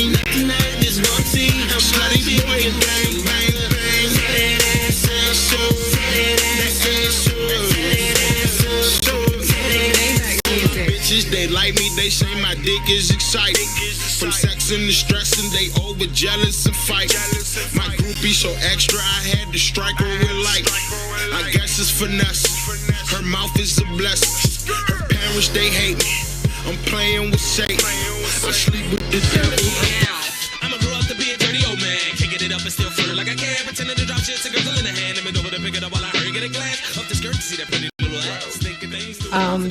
ain't nothing that is naughty. I'm slutty boy and bang, bang, bang. That ass so, bitches, they like me, they say my dick is exciting. From sex and the stress and they over jealous and fight. My groupie so extra, I had to strike her with light. I guess it's finesse, her mouth is a blessing. Her parents, they hate me, I'm playing with Satan. I sleep with the devil. I'ma grow up to be a dirty old man, kicking it up and still flirt like I can, pretending to drop shit to girls in the hand, and bend over to pick it up while I hurry, get a glance up the skirt to see that pretty little ass.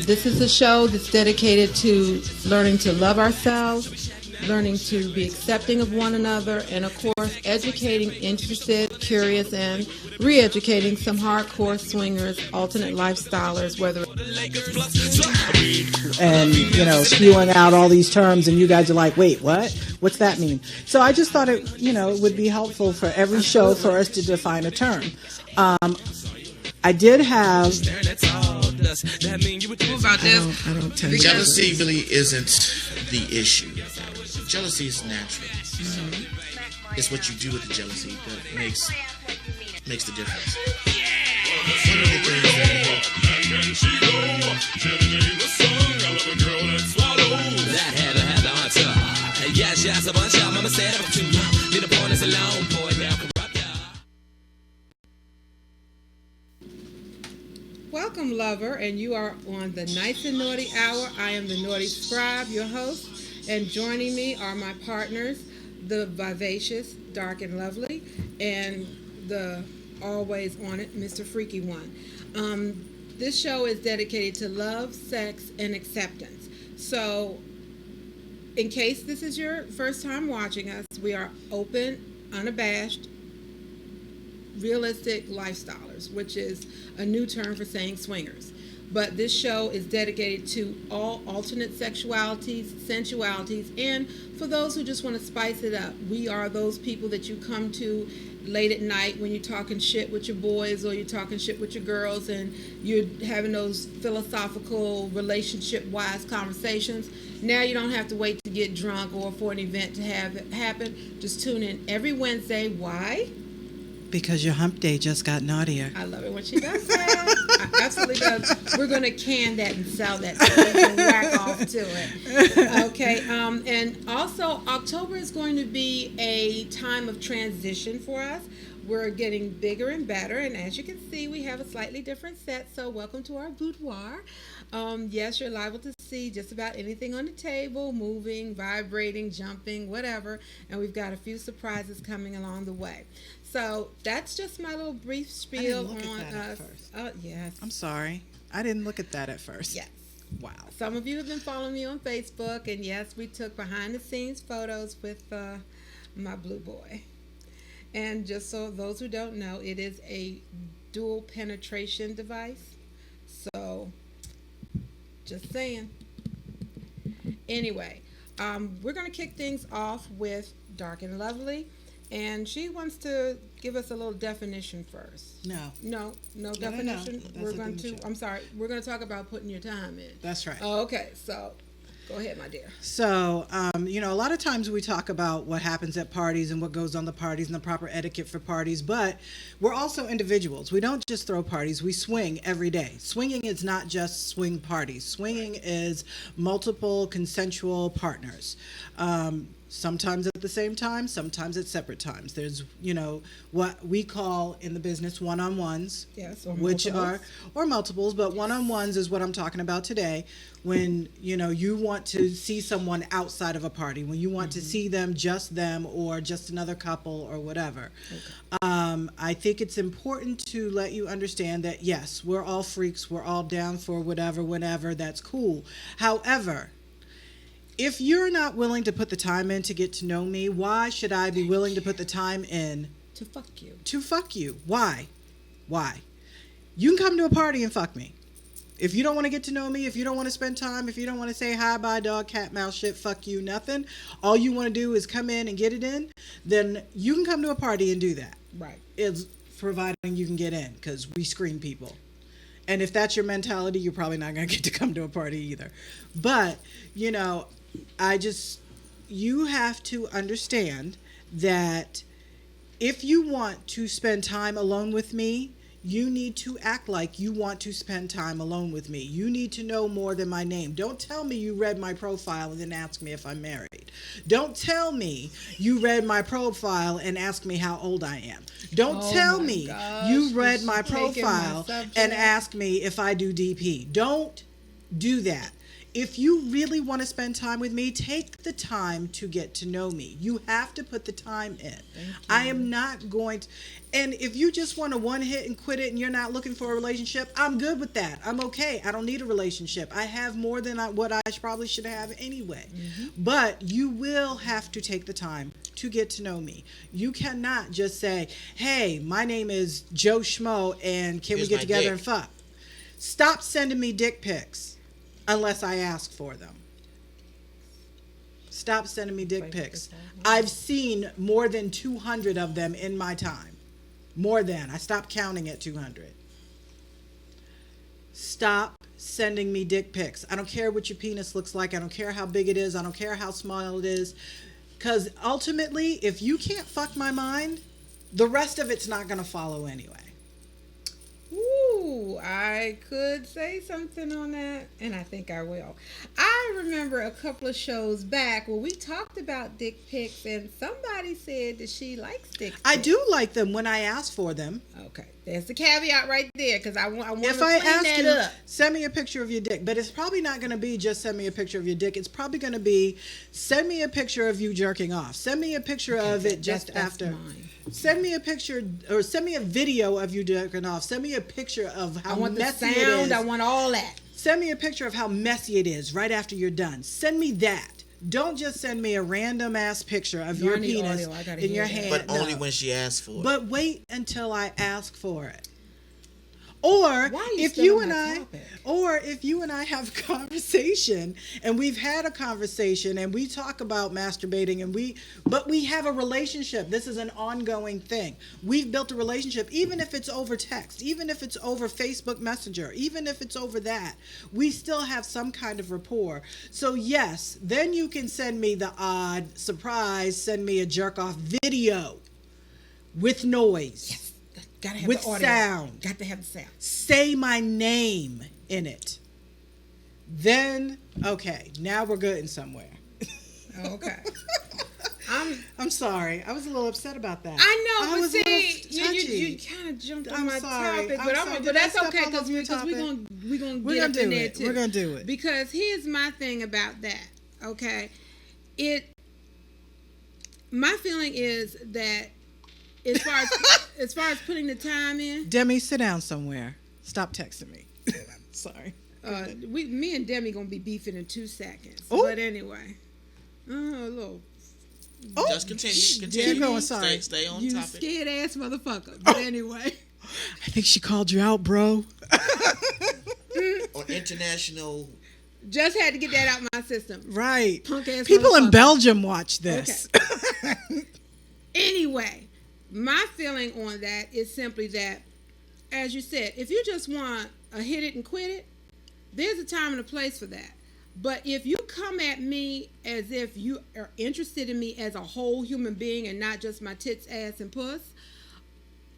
This is a show that's dedicated to learning to love ourselves, learning to be accepting of one another, and of course, educating interested, curious, and re-educating some hardcore swingers, alternate lifestylers, whether and spewing out all these terms, and you guys are like, wait, what? What's that mean? So I just thought it, would be helpful for every show for us to define a term. I did have. Jealousy really isn't the issue. Jealousy is natural. It's what you do with the jealousy that makes the difference. One of the things that had the answer. Yes, a bunch of mama said I'm too young. Need a point as a lone boy now corrupt. Welcome, lover, and you are on the Nyce Naughtie Hour. I am the Naughty Scribe, your host, and joining me are my partners, the vivacious, dark and lovely, and the always on it, Mr. Freaky One. This show is dedicated to love, sex, and acceptance. So, in case this is your first time watching us, we are open, unabashed, realistic lifestylers, which is a new term for saying swingers. But this show is dedicated to all alternate sexualities, sensualities, and for those who just want to spice it up. We are those people that you come to late at night when you're talking shit with your boys or you're talking shit with your girls and you're having those philosophical, relationship-wise conversations. Now you don't have to wait to get drunk or for an event to have it happen. Just tune in every Wednesday. Why? Because your hump day just got naughtier. I love it when she does that. Absolutely does. We're going to can that and sell that so we can whack off to it. Okay. And also, October is going to be a time of transition for us. We're getting bigger and better, and as you can see, we have a slightly different set, so welcome to our boudoir. Yes, you're liable to see just about anything on the table, moving, vibrating, jumping, whatever, and we've got a few surprises coming along the way. So that's just my little brief spiel on us. Oh, yes. I'm sorry. I didn't look at that at first. Yes. Wow. Some of you have been following me on Facebook, and yes, we took behind-the-scenes photos with my blue boy. And just so those who don't know, it is a dual penetration device. So, just saying. Anyway, we're going to kick things off with Dark and Lovely. And she wants to give us a little definition first. No definition. No. We're going to, I'm sorry, we're going to talk about putting your time in. That's right. Oh, okay, so go ahead, my dear. So, a lot of times we talk about what happens at parties and what goes on the parties and the proper etiquette for parties, but we're also individuals. We don't just throw parties, we swing every day. Swinging is not just swing parties. Swinging is multiple consensual partners. Sometimes at the same time, sometimes at separate times. There's, what we call in the business one-on-ones, yes, or which multiples. or multiples, but one-on-ones is what I'm talking about today. When, you want to see someone outside of a party, when you want to see them or just another couple or whatever. Okay. I think it's important to let you understand that, yes, we're all freaks. We're all down for whatever, whenever. That's cool. However, if you're not willing to put the time in to get to know me, why should I be willing to put the time in to fuck you? To fuck you. Why? You can come to a party and fuck me. If you don't want to get to know me, if you don't want to spend time, if you don't want to say hi, bye, dog, cat, mouse, shit, fuck you, nothing, all you want to do is come in and get it in, then you can come to a party and do that. Right. It's providing you can get in, because we screen people. And if that's your mentality, you're probably not going to get to come to a party either. But, I just, you have to understand that if you want to spend time alone with me, you need to act like you want to spend time alone with me. You need to know more than my name. Don't tell me you read my profile and then ask me if I'm married. Don't tell me you read my profile and ask me how old I am. Don't tell me you read my profile and ask me if I do DP. Don't do that. If you really want to spend time with me, take the time to get to know me. You have to put the time in. I am not going to, and if you just want to one hit and quit it and you're not looking for a relationship, I'm good with that. I'm okay. I don't need a relationship. I have more than what I probably should have anyway. But you will have to take the time to get to know me. You cannot just say, hey, my name is Joe Schmo and can we get together and fuck? Stop sending me dick pics. Unless I ask for them. Stop sending me dick pics. I've seen more than 200 of them in my time. More than. I stopped counting at 200. Stop sending me dick pics. I don't care what your penis looks like. I don't care how big it is. I don't care how small it is. Because ultimately, if you can't fuck my mind, the rest of it's not going to follow anyway. Ooh, I could say something on that, and I think I will. I remember a couple of shows back where we talked about dick pics, and somebody said that she likes dick pics. I do like them when I ask for them. Okay, there's the caveat right there, because I want to if clean I ask that you, up. Send me a picture of your dick. But it's probably not going to be just send me a picture of your dick. It's probably going to be send me a picture of you jerking off. Send me a picture of it just after. Mine. Send me a picture or send me a video of you jerking off. Send me a picture of how I want messy the sound. it is. I want all that. Send me a picture of how messy it is right after you're done. Send me that. Don't just send me a random ass picture of your penis in your hand. But only when she asks for it. But wait until I ask for it. Or if you and I have a conversation and we've had a conversation and we talk about masturbating but we have a relationship. This is an ongoing thing. We've built a relationship, even if it's over text, even if it's over Facebook Messenger, even if it's over that, we still have some kind of rapport. So yes, then you can send me the odd surprise, send me a jerk off video with noise. Yes. Gotta have with the audio. Sound. Got to have the sound. Say my name in it. Then, okay, now we're getting somewhere. Okay. I'm sorry. I was a little upset about that. I know, I but was see, a little you kind of jumped on my sorry. topic, I'm but that's okay because we're gonna get up in there too. We're gonna do it because here's my thing about that. Okay, my feeling is that as far as putting the time in, Demi, sit down somewhere. Stop texting me. Sorry. Me and Demi gonna be beefing in 2 seconds. Ooh. But anyway, a little. Oh, just continue. Keep going. Sorry. Stay on You topic. scared ass motherfucker. But anyway. I think she called you out, bro. On international. Just had to get that out my system. Right. Punk ass People in motherfucker. Belgium watch this. Okay. Anyway, my feeling on that is simply that, as you said, if you just want a hit it and quit it, there's a time and a place for that. But if you come at me as if you are interested in me as a whole human being and not just my tits, ass, and puss,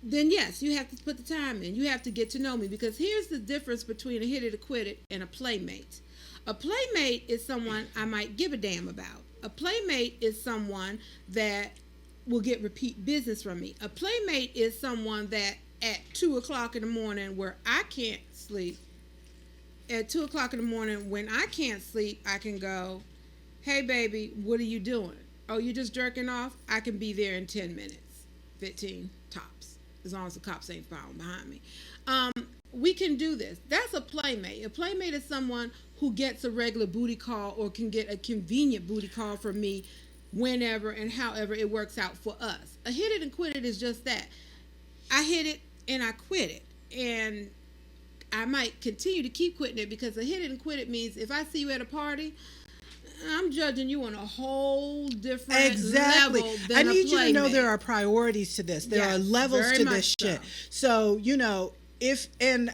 then yes, you have to put the time in. You have to get to know me, because here's the difference between a hit it or quit it and a playmate. A playmate is someone I might give a damn about. A playmate is someone that will get repeat business from me. A playmate is someone that at 2 o'clock in the morning where I can't sleep, at 2 o'clock in the morning when I can't sleep, I can go, hey baby, what are you doing? Oh, you just jerking off? I can be there in 10 minutes, 15 tops, as long as the cops ain't following behind me. We can do this. That's a playmate. A playmate is someone who gets a regular booty call or can get a convenient booty call from me whenever and however it works out for us. A hit it and quit it is just that. I hit it and I quit it. And I might continue to keep quitting it, because a hit it and quit it means if I see you at a party, I'm judging you on a whole different level than I need a you to know playmate. there are priorities to this. There are levels very to much this so. shit. So,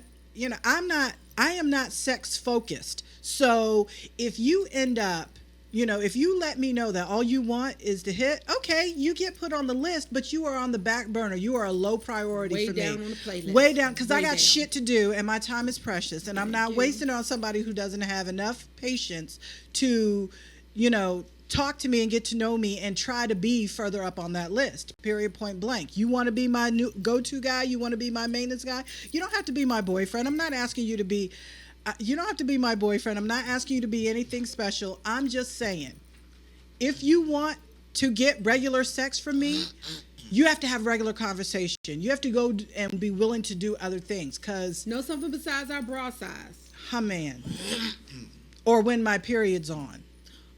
I am not sex focused. So if you end up You know, if you let me know that all you want is to hit, okay, you get put on the list, but you are on the back burner. You are a low priority Way for me. down on the playlist. Way down, because I Way got down. shit to do, and my time is precious, and I'm not you. wasting it on somebody who doesn't have enough patience to, you know, talk to me and get to know me and try to be further up on that list. Period, point blank. You want to be my new go-to guy? You want to be my maintenance guy? You don't have to be my boyfriend. I'm not asking you to be. You don't have to be my boyfriend. I'm not asking you to be anything special. I'm just saying, if you want to get regular sex from me, you have to have regular conversation. You have to go and be willing to do other things. Cause Know something besides our bra size. man, or when my period's on.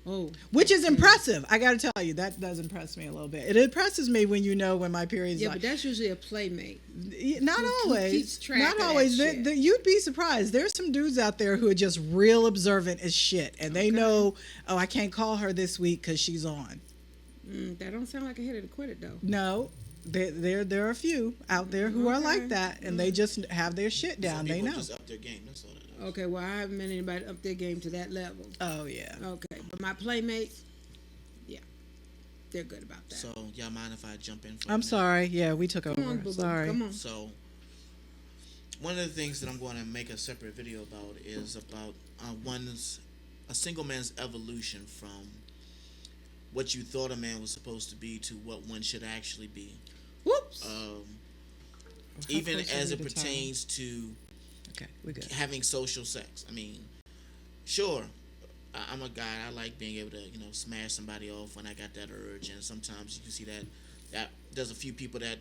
Oh, Which is impressive. I got to tell you, that does impress me a little bit. It impresses me when you know when my period's yeah, on. but that's usually a playmate. Not who always. keeps track Not of that always. shit. You'd be surprised. There's some dudes out there who are just real observant as shit, and they know, oh, I can't call her this week because she's on. That don't sound like a hit it or quit it though. No, there are a few out there who are like that, and they just have their shit down. Some They people know. just up their game. That's all that is. Okay, well I haven't met anybody up their game to that level. Oh yeah. Okay, but my playmates, yeah, they're good about that. So y'all mind if I jump in? For a I'm minute? sorry. Yeah, we took over. Come on, boo-boo. Sorry. Come on. So, one of the things that I'm going to make a separate video about is about a single man's evolution from what you thought a man was supposed to be to what one should actually be. Whoops. Even close are as we it to time? pertains to Okay, we good. having social sex. I mean, sure, I'm a guy. I like being able to, smash somebody off when I got that urge, and sometimes you can see that there's a few people that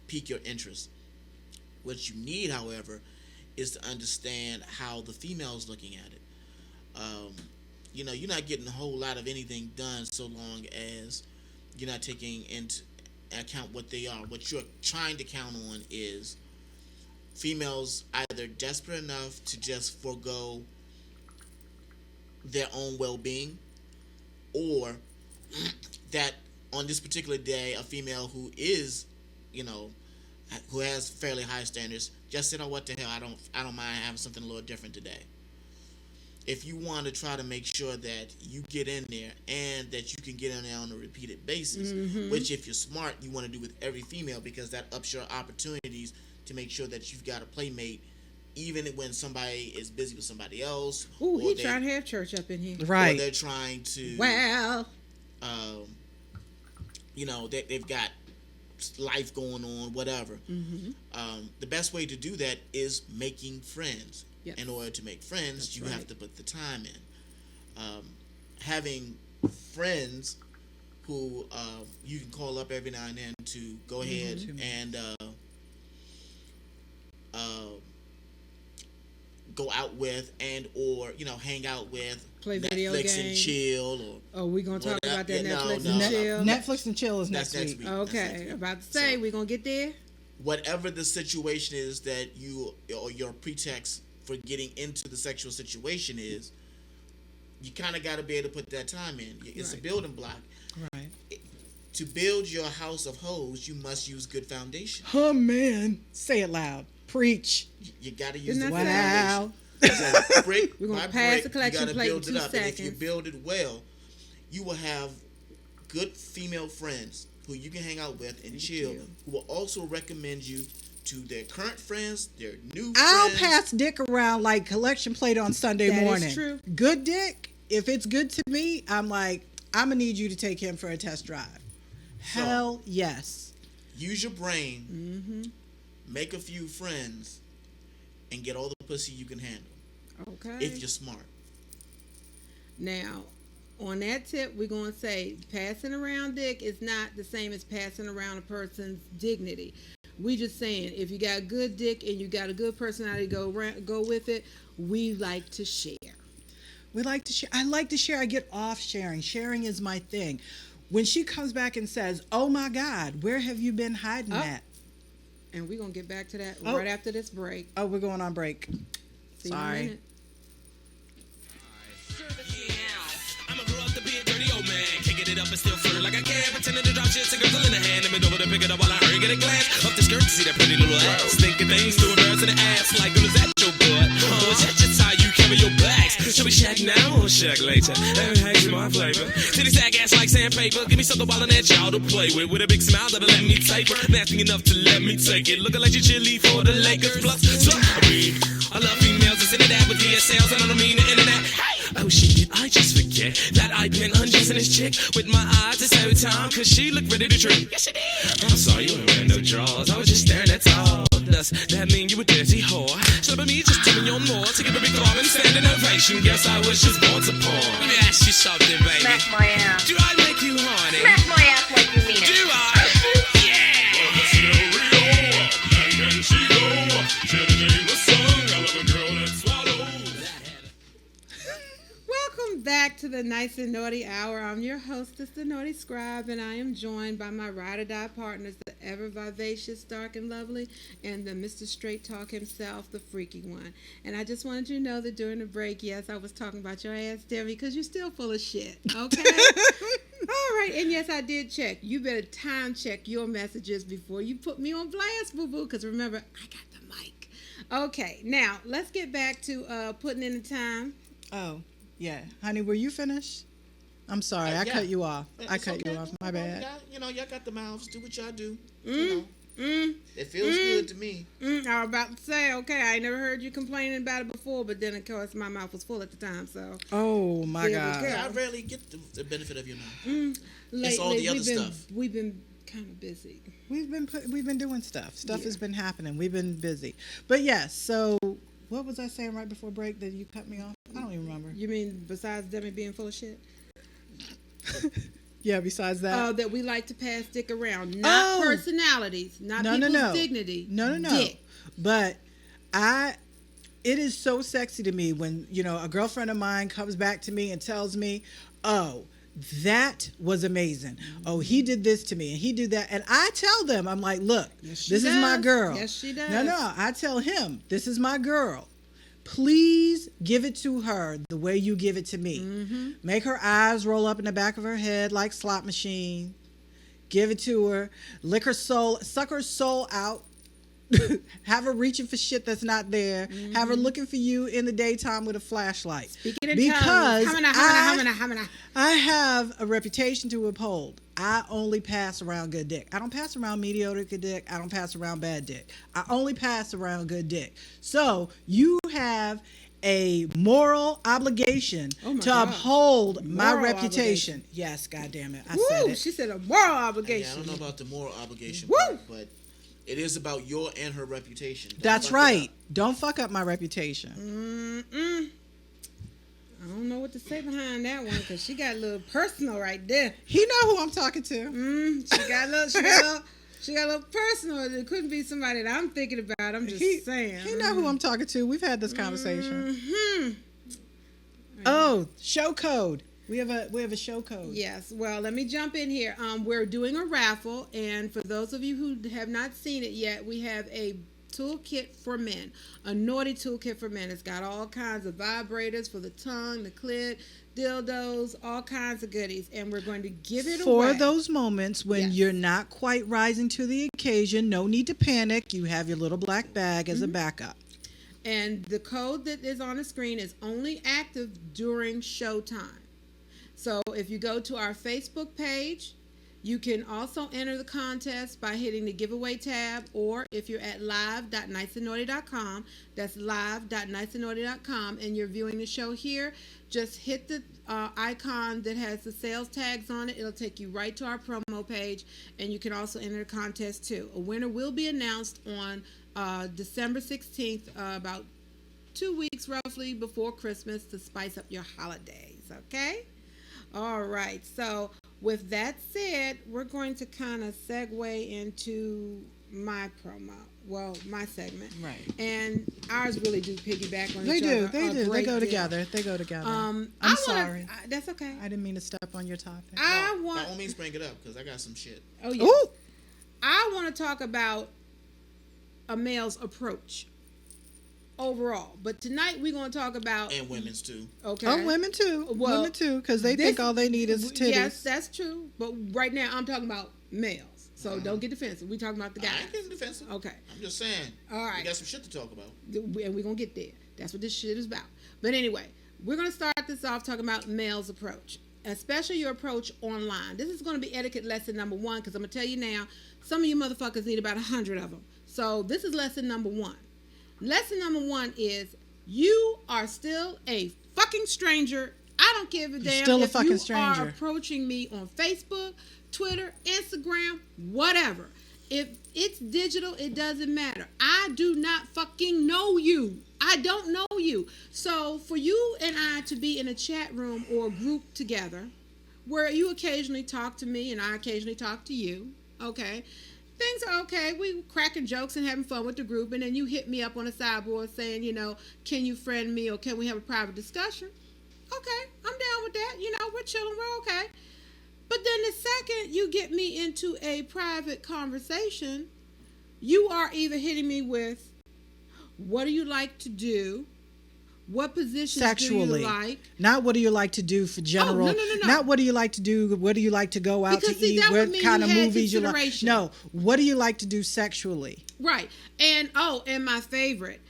pique your interest. What you need, however, is to understand how the female's looking at it. You're not getting a whole lot of anything done so long as you're not taking into account what they are. What you're trying to count on is females either desperate enough to just forego their own well-being, or that on this particular day, a female who is, who has fairly high standards, just said, "Oh, what the hell? I don't mind having something a little different today." If you want to try to make sure that you get in there and that you can get in there on a repeated basis, which if you're smart, you want to do with every female, because that ups your opportunities to make sure that you've got a playmate, even when somebody is busy with somebody else. Ooh, or he they- trying to have church up in here. Or Right. they're trying to, Well, they've got life going on, whatever. The best way to do that is making friends. Yes. In order to make friends, That's you right. have to put the time in. Having friends who you can call up every now and then to go ahead and go out with or hang out with, Play video Netflix and games. chill, or oh, we gonna talk Well, about that yeah, no, Netflix no, and no. chill. Netflix and chill is that's next week. That's next Okay, week. about to say So- we gonna get there. Whatever the situation is that you or your pretext for getting into the sexual situation is, you kind of got to be able to put that time in. It's a Right. building block. Right. To build your house of hoes, you must use good foundation. Oh man, say it loud. Preach. You got to use Didn't the I say Wow. foundation. So brick We're gonna by pass brick, the collection you gotta plate in build it 2 up. And if you seconds. build it well, you will have good female friends who you can hang out with and chill, who will also recommend you to their current friends, their new I'll friends. pass dick around like collection plate on Sunday That is morning. true. Good dick. If it's good to me, I'm like, I'm gonna need you to take him for a test drive. Hell yes. Use your brain, make a few friends, and get all the pussy you can handle. Okay. If you're smart. Now, on that tip, we're going to say passing around dick is not the same as passing around a person's dignity. We just saying, if you got good dick and you got a good personality to go with it, we like to share. We like to share. I like to share. I get off sharing. Sharing is my thing. When she comes back and says, "Oh my God, where have you been hiding at?" And we're going to get back to that Oh. right after this break. Oh, we're going on break. See you in a Sorry. minute. I'ma grow up to be a dirty old man, kicking it up and still flirt like I can, pretending to drop shit to girls in the hand, and bend over to pick it up while I hurry get a glance up the skirt to see that pretty little ass, thinking things to embarrass in the ass, like girl, is that your butt? Is that just how you carry your bags? Show me shit check now or check later. Everything's my flavor. Titty sack ass like sandpaper. Give me something wild and that y'all to play with a big smile that'll let me taper. Nasty enough to let me take it. Looking like you chilly for the Lakers. Plus, submarine. I love females that's into that with DSLs, and I don't mean the internet. Oh shit, did I just forget that I've been undressing this chick with my eyes this whole time? Cause she looked ready to trip. Yes, she did. I'm sorry, you ain't wearing no drawers. I was just staring at all. Does that mean you a dirty whore? Slipping me, just telling you more. To give a big throb and standing ovation. Guess I was just born to porn. Let me ask you something, baby. Smack my ass. Do I make you horny? Smack my ass like you mean it. Do I? Welcome back to the Nyce Naughtie Hour. I'm your hostess, the Naughty Scribe, and I am joined by my ride-or-die partners, the ever-vivacious, dark and lovely, and the Mr. Straight Talk himself, the freaky one. And I just wanted you to know that during the break, yes, I was talking about your ass, Debbie, because you're still full of shit, okay? All right, and yes, I did check. You better time check your messages before you put me on blast, boo-boo, because remember, I got the mic. Okay, now, let's get back to putting in the time. Oh, yeah. Honey, were you finished? I'm sorry. I cut you off. I cut okay. you off. My bad. Y'all got the mouths. Do what y'all do. You know. It feels good to me. I was about to say, okay, I ain't never heard you complaining about it before, but then, of course, my mouth was full at the time, so. Oh, my There we God. go. I rarely get the benefit of your mouth. Lately, It's all the other stuff. We've been kind of busy. We've been doing stuff. Stuff has been happening. We've been busy. But yes, so what was I saying right before break that you cut me off? I don't even remember. You mean besides Demi being full of shit? Yeah, besides that. That we like to pass dick around. Not personalities, not people's dignity. No. Dick. But it is so sexy to me when, a girlfriend of mine comes back to me and tells me, oh, that was amazing. Oh, he did this to me and he did that. And I tell them, I'm like, look, this is my girl. Yes, she does. No, I tell him, this is my girl. Please give it to her the way you give it to me. Mm-hmm. Make her eyes roll up in the back of her head like slot machine. Give it to her. Lick her soul, suck her soul out. Have her reaching for shit that's not there. Mm-hmm. Have her looking for you in the daytime with a flashlight. Speaking in because tongues. I have a reputation to uphold. I only pass around good dick. I don't pass around mediocre dick. I don't pass around bad dick. I only pass around good dick. So you have a moral obligation to uphold my reputation. Obligation. Yes, goddamn it. I said it. She said a moral obligation. I don't know about the moral obligation Woo! part, but it is about your and her reputation. That's right. Don't fuck up my reputation. I don't know what to say behind that one because she got a little personal right there. He know who I'm talking to. She got a little personal. It couldn't be somebody that I'm thinking about. I'm just saying. He know who I'm talking to. We've had this conversation. Oh, show code. We have a show code. Yes. Well, let me jump in here. We're doing a raffle, and for those of you who have not seen it yet, we have a toolkit for men, a naughty toolkit for men. It's got all kinds of vibrators for the tongue, the clit, dildos, all kinds of goodies, and we're going to give it away. For those moments when you're not quite rising to the occasion, no need to panic. You have your little black bag as a backup. And the code that is on the screen is only active during showtime. So if you go to our Facebook page, you can also enter the contest by hitting the giveaway tab, or if you're at live.nycenaughtie.com, that's live.nycenaughtie.com, and you're viewing the show here, just hit the icon that has the sales tags on it. It'll take you right to our promo page, and you can also enter the contest too. A winner will be announced on December 16th, about 2 weeks roughly before Christmas, to spice up your holidays, okay? All right, so with that said, we're going to kind of segue into my promo. Well, my segment. Right. And ours really do piggyback on each other. They do. They go together. I'm sorry. That's okay. I didn't mean to step on your topic. By all means, bring it up, because I got some shit. Oh, yeah. Ooh. I want to talk about a male's approach overall, but tonight we're going to talk about, and women's too. Okay. Oh, women too. Well, women too, because they think all they need is titties. Yes, that's true. But right now I'm talking about males, so don't get defensive. We're talking about the guys. I ain't getting defensive. Okay. I'm just saying. All right. We got some shit to talk about. And we're going to get there. That's what this shit is about. But anyway, we're going to start this off talking about male's approach, especially your approach online. This is going to be etiquette lesson number 1, because I'm going to tell you now, some of you motherfuckers need about 100 of them. So this is lesson number 1. Lesson number 1 is you are still a fucking stranger. I don't give a damn still a if fucking you stranger. are approaching me on Facebook, Twitter, Instagram, whatever. If it's digital, it doesn't matter. I do not fucking know you. I don't know you. So for you and I to be in a chat room or a group together where you occasionally talk to me and I occasionally talk to you, okay, things are okay. We cracking jokes and having fun with the group, and then you hit me up on the sideboard saying, can you friend me or can we have a private discussion? Okay, I'm down with that. We're chilling. We're okay. But then the second you get me into a private conversation, you are either hitting me with, what do you like to do? What positions Sexually. do you like? Not what do you like to do for general. No. Not what do you like to do? What do you like to go out Because, to see, eat? that would What mean kind you of had movies you like? consideration. No. What do you like to do sexually? Right. And my favorite,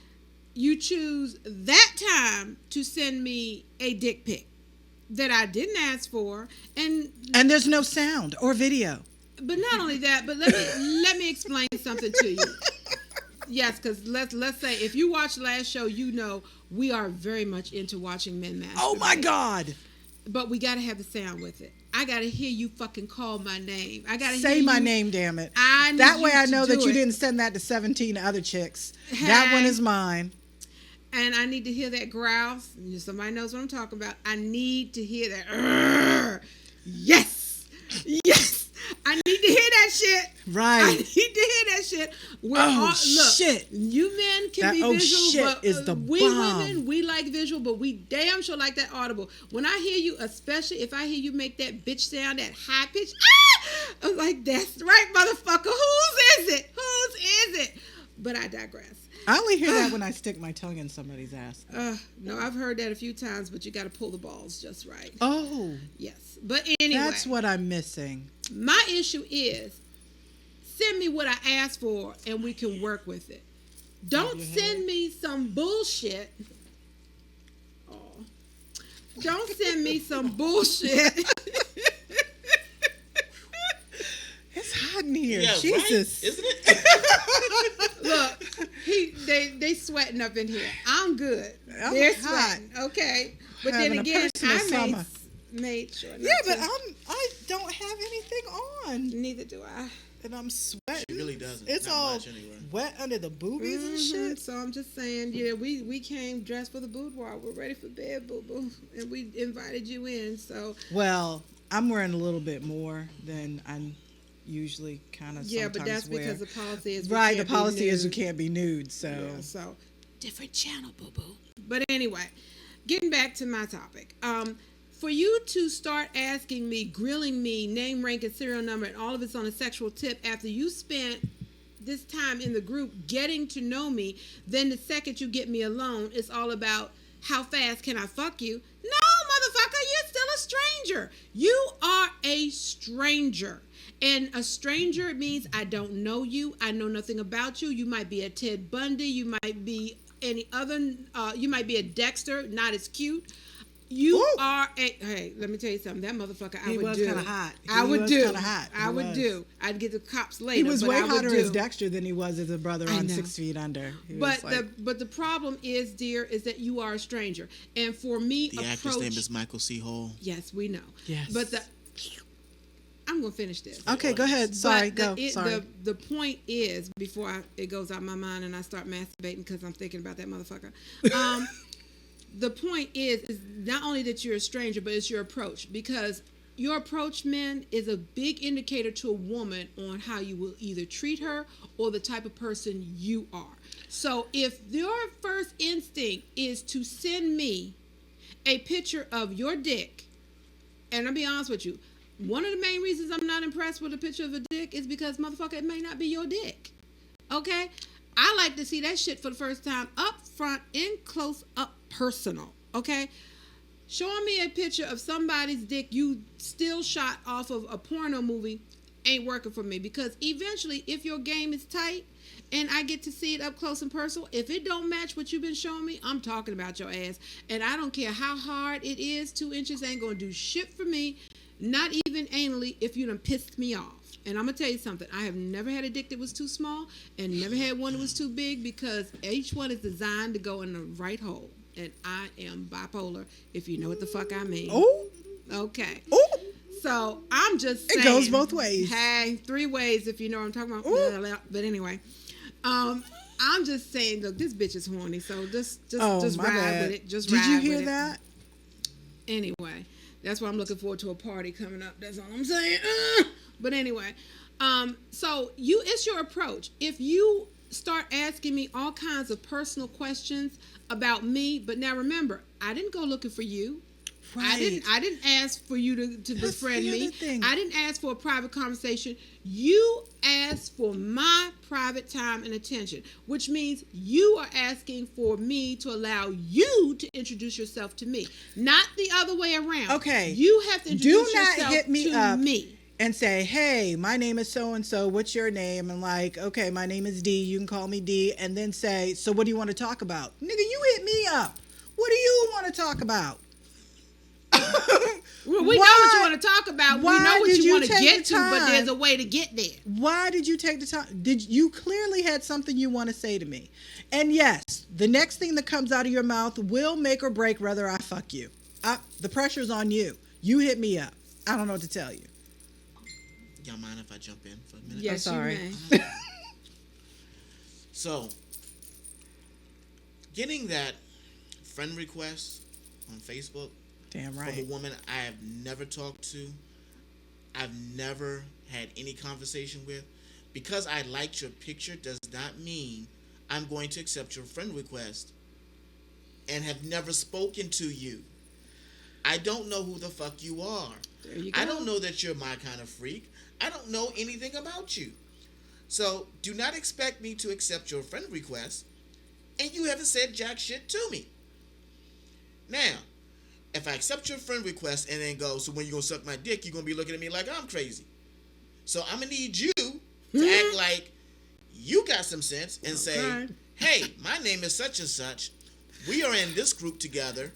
you choose that time to send me a dick pic that I didn't ask for, and there's no sound or video. But not only that, but let me explain something to you. Yes, because let's say if you watched last show, we are very much into watching men masturbate. Oh my God! But we gotta have the sound with it. I gotta hear you fucking call my name. I gotta say hear my you, name, damn it. That way I know that you didn't send that to 17 other chicks. That one is mine. And I need to hear that growl. Somebody knows what I'm talking about. I need to hear that. Urgh. Yes. I need to hear that shit. Right. I need to hear that shit. Look, shit. You men can That be visual, shit but is the we bomb. women, we like visual, but we damn sure like that audible. When I hear you, especially if I hear you make that bitch sound, that high pitch, I'm like, that's right, motherfucker. Whose is it? But I digress. I only hear that when I stick my tongue in somebody's ass. No, I've heard that a few times, but you got to pull the balls just right. Oh. Yes. But anyway. That's what I'm missing. My issue is, send me what I asked for and we can work with it. Don't send me some bullshit. Oh. Don't send me some bullshit. It's hot in here. Yeah, Jesus. right? Isn't it? Look, they sweating up in here. I'm good. I'm They're hot. sweating. Okay. But Having then a again, personal I summer. made sure. Yeah, but I don't have anything on. Neither do I. And I'm sweating. She really doesn't. It's Not all much anyway. wet under the boobies and shit. So I'm just saying, yeah, we came dressed for the boudoir. We're ready for bed, boo boo, and we invited you in. So Well, I'm wearing a little bit more than I'm usually kind of yeah, but that's wear. because the policy is we Right, can't the be policy is you nude. can't be nude, so Yeah, so different channel, boo boo. But anyway, getting back to my topic. For you to start asking me, grilling me, name, rank, and serial number, and all of it's on a sexual tip after you spent this time in the group getting to know me, then the second you get me alone, it's all about how fast can I fuck you? No, motherfucker, you're still a stranger. You are a stranger. And a stranger means I don't know you. I know nothing about you. You might be a Ted Bundy. You might be any other. You might be a Dexter, not as cute. You Ooh. are a. Hey, let me tell you something. That motherfucker, I He would was do. kinda hot. I He would was do. kinda hot. He I would was. do. I'd get the cops later. he was but way I would hotter do. as Dexter than he was as a brother I on know. 6 Feet Under. He But was like, the problem is, dear, is that you are a stranger, and for me, The actor's name is Michael C. Hall. Yes, we know. Yes. But I'm gonna finish this. okay, go ahead. Sorry, But go. Sorry. The point is, before it goes out my mind and I start masturbating because I'm thinking about that motherfucker. The point is not only that you're a stranger, but it's your approach. Because your approach, men, is a big indicator to a woman on how you will either treat her or the type of person you are. So if your first instinct is to send me a picture of your dick, and I'll be honest with you, one of the main reasons I'm not impressed with a picture of a dick is because, motherfucker, it may not be your dick. Okay? I like to see that shit for the first time up front, in close up, personal. Okay? Showing me a picture of somebody's dick you still shot off of a porno movie, ain't working for me, because eventually, if your game is tight and I get to see it up close and personal, if it don't match what you've been showing me, I'm talking about your ass. And I don't care how hard it is, 2 inches ain't gonna do shit for me, not even anally, if you done pissed me off. And I'm gonna tell you something, I have never had a dick that was too small and never had one that was too big, because each one is designed to go in the right hole. And I am bipolar, if you know what the fuck I mean. Oh. Okay. Oh. So I'm just saying. It goes both ways. Hey, 3 ways if you know what I'm talking about. Ooh. But anyway, I'm just saying, look, this bitch is horny, so just ride with it. Just Did ride you with hear it. that? Anyway, that's why I'm looking forward to a party coming up. That's all I'm saying. But anyway, so it's your approach. If you start asking me all kinds of personal questions about me, but now remember, I didn't go looking for you. Right. I didn't ask for you to That's befriend the me. other thing. I didn't ask for a private conversation. You asked for my private time and attention, which means you are asking for me to allow you to introduce yourself to me, not the other way around. Okay. You have to introduce Do not yourself hit me to up me. and say, hey, my name is so-and-so. What's your name? And like, okay, my name is D. You can call me D. And then say, so what do you want to talk about? Nigga, you hit me up. What do you want to talk about? We know what you want to talk about. We know what you want to take get the to, but time? there's a way to get there. Why did you take the time? You clearly had something you want to say to me? And yes, the next thing that comes out of your mouth will make or break whether I fuck you. The pressure's on you. You hit me up. I don't know what to tell you. Y'all mind if I jump in for a minute? Yes, I'm sorry. you may. So, getting that friend request on Facebook Damn from a right. woman I have never talked to, I've never had any conversation with, because I liked your picture does not mean I'm going to accept your friend request and have never spoken to you. I don't know who the fuck you are. There you go. I don't know that you're my kind of freak. I don't know anything about you. So do not expect me to accept your friend request, and you haven't said jack shit to me. Now, if I accept your friend request and then go, so when you gonna suck my dick, you're gonna be looking at me like I'm crazy. So I'm gonna need you to act like you got some sense and say, Okay. hey, my name is such and such. We are in this group together,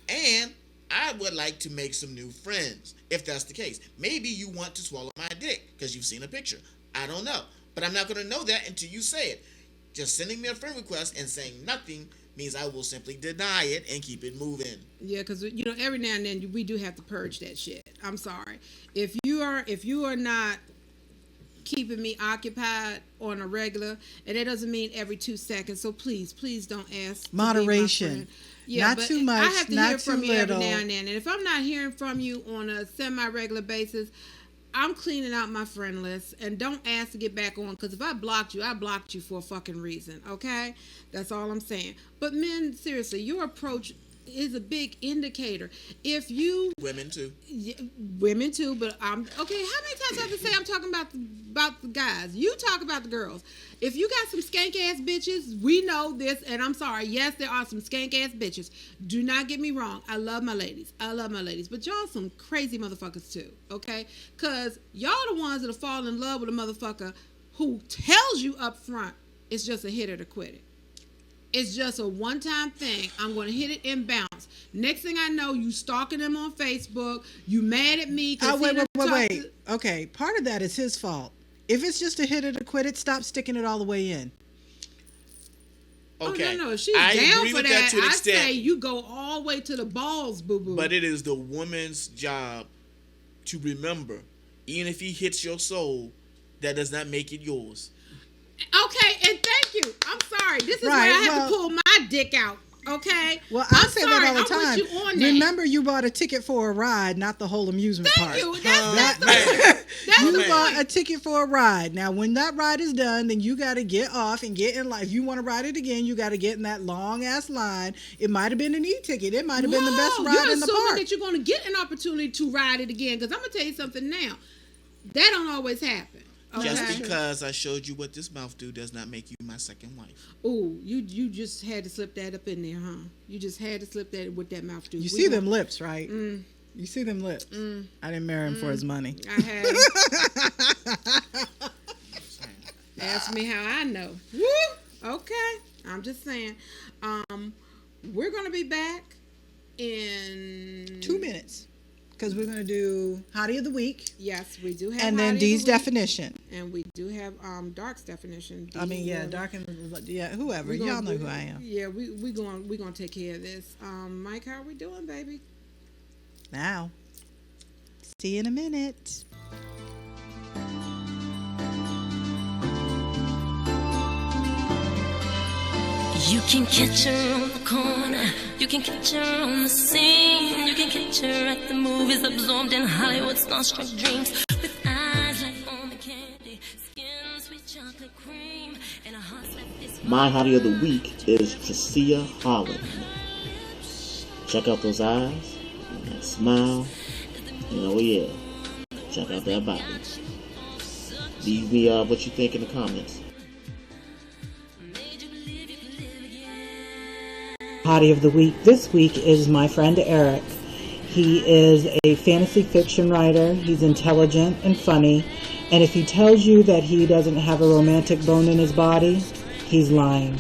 and I would like to make some new friends, if that's the case. Maybe you want to swallow my dick because you've seen a picture. I don't know. But I'm not going to know that until you say it. Just sending me a friend request and saying nothing means I will simply deny it and keep it moving. Yeah, because every now and then we do have to purge that shit. I'm sorry. If you are not keeping me occupied on a regular, and that doesn't mean every 2 seconds. So please don't ask. to be my Moderation. friend. Yeah, Not but too much, I have to not hear from too you every little. now and then. And if I'm not hearing from you on a semi-regular basis, I'm cleaning out my friend list. And don't ask to get back on, because if I blocked you for a fucking reason. Okay? That's all I'm saying. But men, seriously, your approach is a big indicator. If you Women too. women too, but okay. How many times I have to say I'm talking about the guys? You talk about the girls. If you got some skank ass bitches, we know this, and I'm sorry. Yes, there are some skank ass bitches. Do not get me wrong. I love my ladies, but y'all some crazy motherfuckers too. Okay, cause y'all the ones that'll fall in love with a motherfucker who tells you up front it's just a hit it or quit it. It's just a one-time thing. I'm going to hit it and bounce. Next thing I know, you stalking them on Facebook. You mad at me. Wait. Okay, part of that is his fault. If it's just a hit it or quit it, stop sticking it all the way in. Okay. Oh, no. If she's I down agree for with that, to an I extent. say you go all the way to the balls, boo-boo. But it is the woman's job to remember, even if he hits your soul, that does not make it yours. Okay, and thank you. I'm sorry. This is Right, where I have well- to pull my dick out. Okay? Well, I I'm say sorry. that all the I'm time. with you on that. Remember, you bought a ticket for a ride, not the whole amusement Thank park. you. That's the man. point. That's You the bought a point. ticket for a ride. Now, when that ride is done, then you got to get off and get in line. If you want to ride it again, you got to get in that long ass line. It might have been an e-ticket. It might have been the best ride you're in the assuming park. that you're going to get an opportunity to ride it again. Because I'm going to tell you something now. That don't always happen. Okay? Just because I showed you what this mouth do does not make you my second wife. Ooh, you just had to slip that up in there, huh? You just had to slip that with that mouth do. You see them lips, right? You see them lips? I didn't marry him for his money. I have. Ask me how I know. Woo! Okay. I'm just saying. We're going to be back in 2 minutes. Because we're going to do Hottie of the Week. Yes, we do have And then Hottie Dee's of the Week. definition. And we do have Dark's definition. I mean, yeah, will- Dark and whoever. we gonna- Y'all know who I am. Yeah, we gonna take care of this. Mike, how are we doing, baby? Now. See you in a minute. You can catch her on the corner, you can catch her on the scene, you can catch her at the movies, absorbed in Hollywood starstruck dreams, with eyes like almond candy, skin sweet chocolate cream, and a heart like this. My hottie of the week is Tricia Holland. Check out those eyes, and that smile, and oh yeah, check out that body. Leave me what you think in the comments. Hottie of the Week this week is my friend Eric. He is a fantasy fiction writer. He's intelligent and funny. And if he tells you that he doesn't have a romantic bone in his body, he's lying.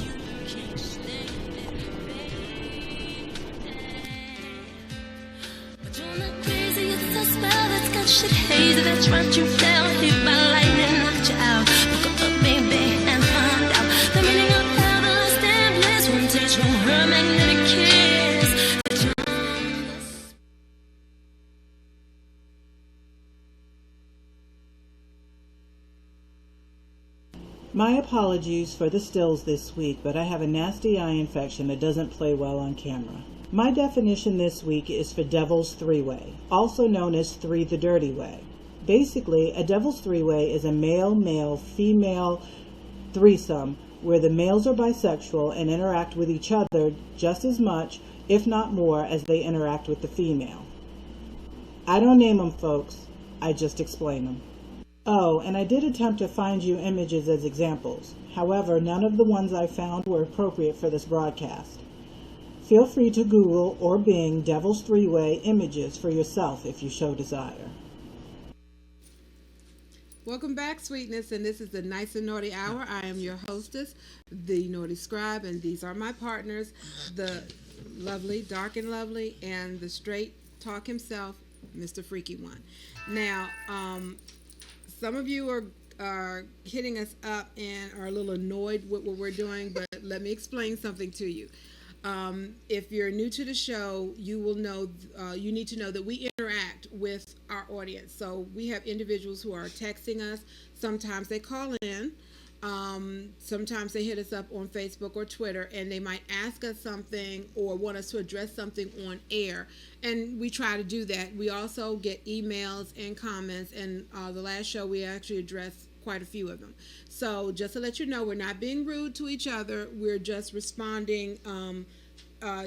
But you're not crazy, it's a spell that's got shit hazy, that's right, you fell, hit by lightning, knocked you out. Look up, baby, and find out the meaning of everlasting bliss. One touch from her magnetic kiss. My apologies for the stills this week, but I have a nasty eye infection that doesn't play well on camera. My definition this week is for Devil's Three-Way, also known as Three the Dirty Way. Basically, a Devil's Three-Way is a male-male, female threesome where the males are bisexual and interact with each other just as much, if not more, as they interact with the female. I don't name them, folks. I just explain them. Oh, and I did attempt to find you images as examples. However, none of the ones I found were appropriate for this broadcast. Feel free to Google or Bing Devil's Three-Way images for yourself if you so desire. Welcome back, sweetness, and this is the Nyce Naughtie Hour. I am your hostess, the Naughty Scribe, and these are my partners, the lovely, dark and lovely, and the straight talk himself, Mr. Freaky One. Now, some of you are hitting us up and are a little annoyed with what we're doing, but let me explain something to you. If you're new to the show, you will know, you need to know that we interact with our audience. So we have individuals who are texting us. Sometimes they call in. Sometimes they hit us up on Facebook or Twitter, and they might ask us something or want us to address something on air, and we try to do that. We also get emails and comments, and the last show we actually addressed quite a few of them. So just to let you know, we're not being rude to each other. We're just responding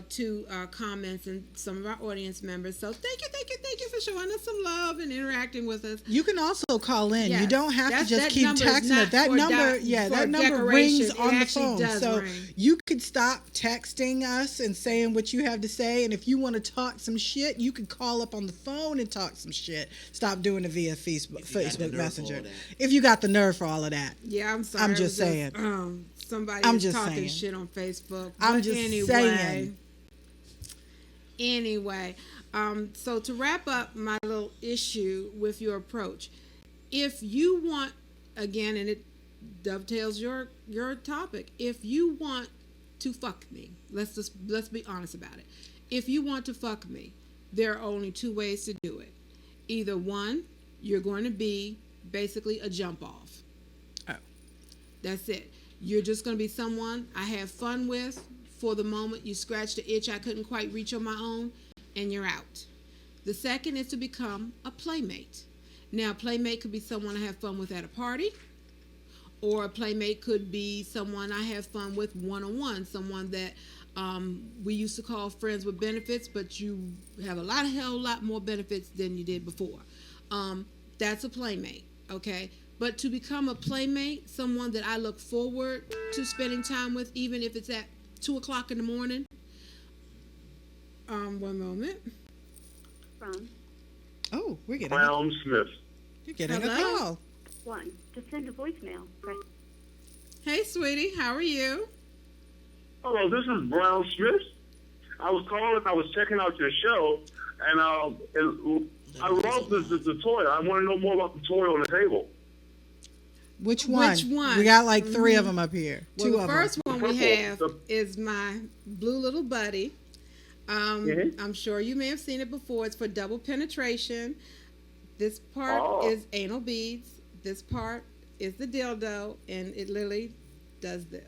to comments and some of our audience members. So thank you for showing us some love and interacting with us. You can also call in. Yes. You don't have to That just keep number is texting not it. That for number, for that number decoration. rings It on the actually phone. does So ring. you could stop texting us and saying what you have to say. And if you want to talk some shit, you could call up on the phone and talk some shit. Stop doing it via Facebook Messenger. If you got the nerve for all of that. Yeah, I'm sorry. I'm just saying. Somebody I'm is just talking saying. shit on Facebook. I'm But just saying. Anyway, so to wrap up my little issue with your approach, if you want, again, and it dovetails your topic, if you want to fuck me, let's be honest about it. If you want to fuck me, there are only two ways to do it. Either one, you're going to be basically a jump off. Oh. That's it. You're just going to be someone I have fun with for the moment. You scratch the itch I couldn't quite reach on my own, and you're out. The second is to become a playmate. Now, a playmate could be someone I have fun with at a party, or a playmate could be someone I have fun with one-on-one, someone that we used to call friends with benefits, but you have a hell lot more benefits than you did before. That's a playmate, okay? But to become a playmate, someone that I look forward to spending time with, even if it's at 2 o'clock in the morning. One moment. From Oh, we're getting Brown Smith. you're getting a Hello? call. 1. To send a voicemail, press. Hey, sweetie, how are you? Hello, this is Brown Smith. I was calling. I was checking out your show, and I love the toy. I want to know more about the toy on the table. Which one? Which one? We got like 3 of them up here. Well, Two the of first them. one we have is my blue little buddy. I'm sure you may have seen it before. It's for double penetration. This part is anal beads. This part is the dildo, and it literally does this.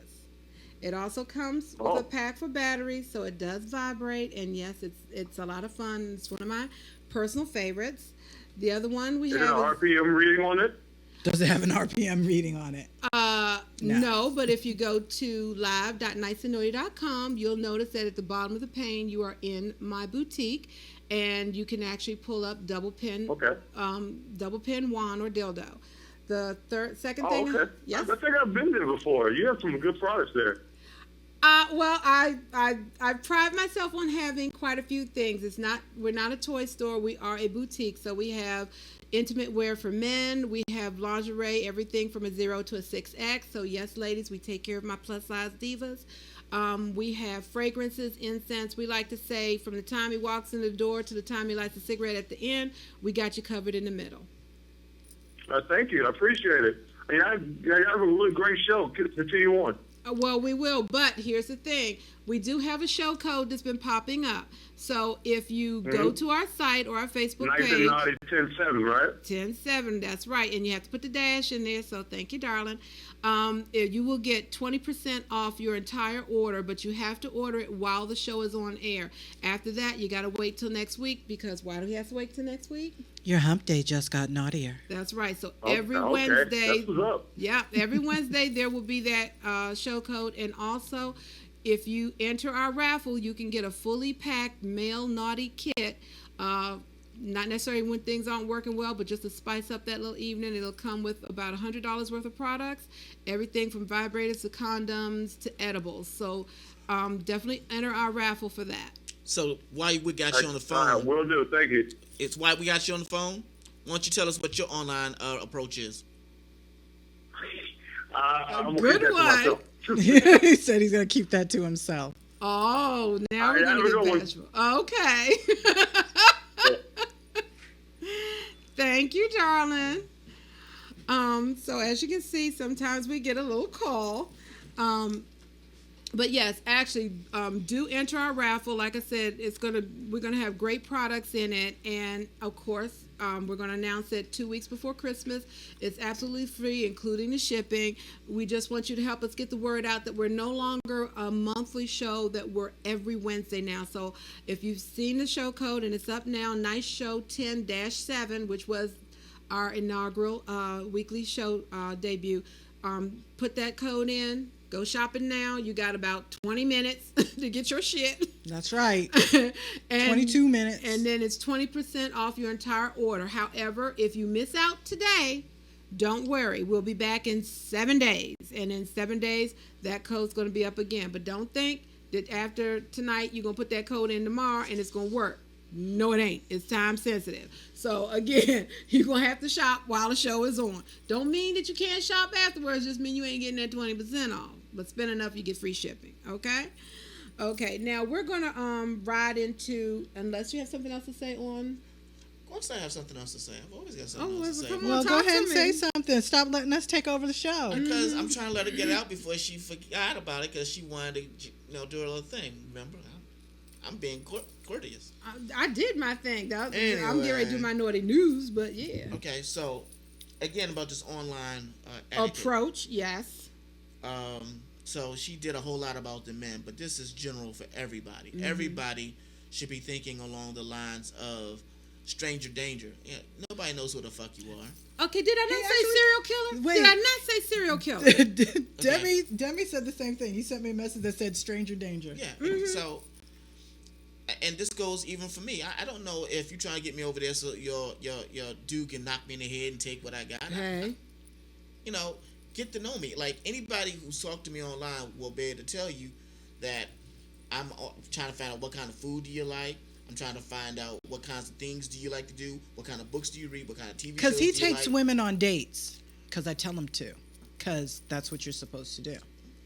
It also comes with a pack for batteries, so it does vibrate, and yes, it's a lot of fun. It's one of my personal favorites. The other one we Is have there an RPM reading on it? Does it have an RPM reading on it? No, but if you go to live.nycenaughtie.com, you'll notice that at the bottom of the pane you are in my boutique, and you can actually pull up double pin wand or dildo. The second thing, yes, I think I've been there before. You have some good products there. Well, I pride myself on having quite a few things. We're not a toy store. We are a boutique. So we have intimate wear for men. We have lingerie, everything from a 0 to a 6X. So yes, ladies, we take care of my plus size divas. We have fragrances, incense. We like to say from the time he walks in the door to the time he lights a cigarette at the end, we got you covered in the middle. Thank you. I appreciate it. I have a really great show. Continue on. Well, we will, but here's the thing. We do have a show code that's been popping up. So if you go to our site or our Facebook Nyce page. Naughtie 10-7, right? 10-7, that's right. And you have to put the dash in there, so thank you, darling. You will get 20% off your entire order, but you have to order it while the show is on air. After that, you got to wait till next week, because why do we have to wait till next week? Your hump day just got naughtier. That's right. So every Wednesday, that's what's up. Yeah, every Wednesday there will be that show code. And also, if you enter our raffle, you can get a fully packed male naughty kit. Not necessarily when things aren't working well, but just to spice up that little evening. It'll come with about $100 worth of products, everything from vibrators to condoms to edibles. So definitely enter our raffle for that. So why we got you on the phone? Will do. Thank you. It's why we got you on the phone. Why don't you tell us what your online approach is? Good one. He said he's going to keep that to himself. Oh, now we're going to get bashful. Okay. Thank you, darling. So as you can see, sometimes we get a little call. But yes, actually, do enter our raffle. Like I said, we're gonna have great products in it, and of course, we're gonna announce it 2 weeks before Christmas. It's absolutely free, including the shipping. We just want you to help us get the word out that we're no longer a monthly show; that we're every Wednesday now. So if you've seen the show code and it's up now, Nyce Show 10-7, which was our inaugural weekly show debut. Put that code in. Go shopping now. You got about 20 minutes to get your shit. That's right. 22 minutes. And then it's 20% off your entire order. However, if you miss out today, don't worry. We'll be back in 7 days. And in 7 days, that code's going to be up again. But don't think that after tonight, you're going to put that code in tomorrow and it's going to work. No, it ain't. It's time sensitive. So again, you're going to have to shop while the show is on. Don't mean that you can't shop afterwards. Just mean you ain't getting that 20% off. But spend enough, you get free shipping. Okay? Okay, now we're going to ride into, unless you have something else to say on. Of course I have something else to say. I've always got something else to say. come on, Well, go talk ahead to and me. say something. Stop letting us take over the show. Because I'm trying to let her get out before she forgot about it, because she wanted to, do her little thing. Remember? I'm being courteous. I did my thing. Anyway. I'm getting ready to do my naughty news, but yeah. Okay, so again about this online etiquette. Approach, yes. So she did a whole lot about the men, but this is general for everybody. Mm-hmm. Everybody should be thinking along the lines of stranger danger. Yeah, nobody knows who the fuck you are. Okay, did I not say serial killer? Wait. Did I not say serial killer? Demi said the same thing. He sent me a message that said stranger danger. Yeah, so, and this goes even for me. I don't know if you're trying to get me over there so your dude can knock me in the head and take what I got. Hey. Get to know me. Like, anybody who's talked to me online will be able to tell you that I'm trying to find out what kind of food do you like, I'm trying to find out what kinds of things do you like to do, what kind of books do you read, what kind of TV shows Because do he you takes like. women on dates. Because I tell him to. Because that's what you're supposed to do.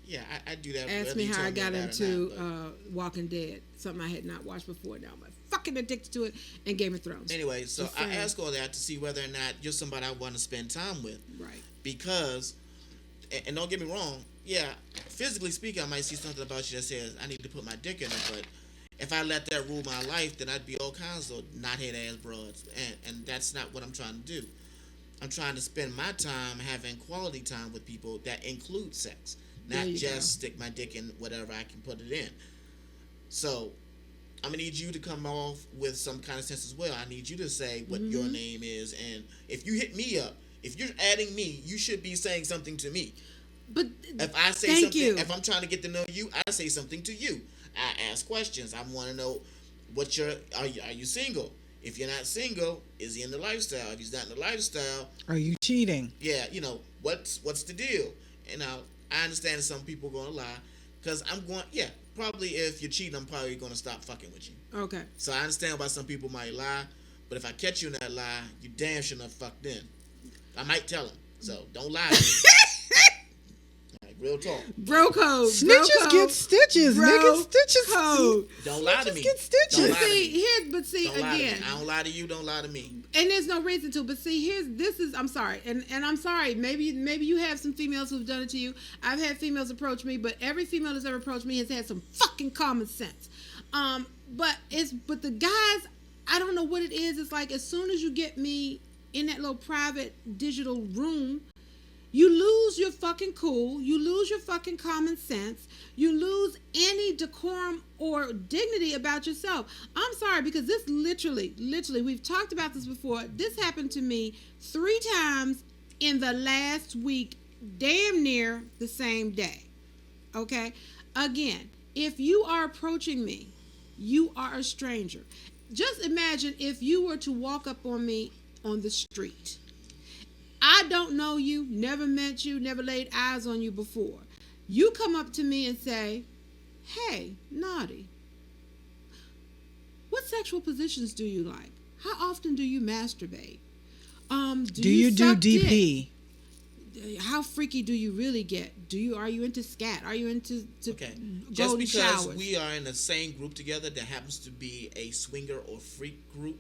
Yeah, I do that. Ask whether me you how tell I got that or into not, Walking Dead, something I had not watched before. Now I'm fucking addicted to it, and Game of Thrones. anyway, so Just I saying. ask all that to see whether or not you're somebody I want to spend time with. Right. Because, and don't get me wrong, yeah, physically speaking, I might see something about you that says I need to put my dick in it, but if I let that rule my life, then I'd be all kinds of knothead ass broads, and that's not what I'm trying to do. I'm trying to spend my time having quality time with people that include sex, not There you just go. stick my dick in whatever I can put it in. So I'm gonna need you to come off with some kind of sense as well. I need you to say what your name is, and if you hit me up, if you're adding me, you should be saying something to me. But If I say thank something, you. if I'm trying to get to know you, I say something to you. I ask questions. I want to know what are you single? If you're not single, is he in the lifestyle? If he's not in the lifestyle, Are you cheating? yeah, what's the deal? And I understand some people going to lie, because probably if you're cheating, I'm probably going to stop fucking with you. Okay. So I understand why some people might lie, but if I catch you in that lie, you damn sure not fucked in. I might tell them, so don't lie to me. Like, real talk. Bro code. Snitches get stitches. Bro Niggas stitches. code. Don't lie to me. get stitches. Don't But lie to see, me. but see Don't lie to me. again, I don't lie to you. Don't lie to me. and there's no reason to. But see, I'm sorry, and I'm sorry. Maybe you have some females who've done it to you. I've had females approach me, but every female that's ever approached me has had some fucking common sense. But the guys, I don't know what it is. It's like as soon as you get me in that little private digital room, you lose your fucking cool, you lose your fucking common sense, you lose any decorum or dignity about yourself. I'm sorry, because this literally, we've talked about this before. This happened to me 3 times in the last week, damn near the same day. Okay? Again, if you are approaching me, you are a stranger. Just imagine if you were to walk up on me on the street. I don't know you, never met you, never laid eyes on you before. You come up to me and say, "Hey, Naughtie, what sexual positions do you like? How often do you masturbate? Do you do suck dick? DP? How freaky do you really get? Are you into scat? Are you into Okay. Just golden because showers?" we are in the same group together that happens to be a swinger or freak group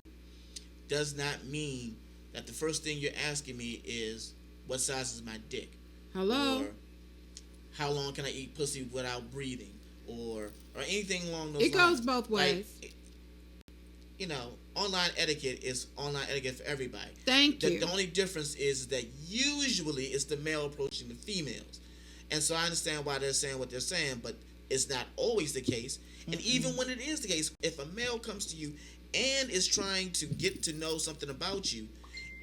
does not mean that the first thing you're asking me is what size is my dick? Hello? Or how long can I eat pussy without breathing? Or anything along those It lines. goes both Like, ways. online etiquette is online etiquette for everybody. Thank you. The only difference is that usually it's the male approaching the females. And so I understand why they're saying what they're saying, but it's not always the case. And even when it is the case, if a male comes to you and is trying to get to know something about you,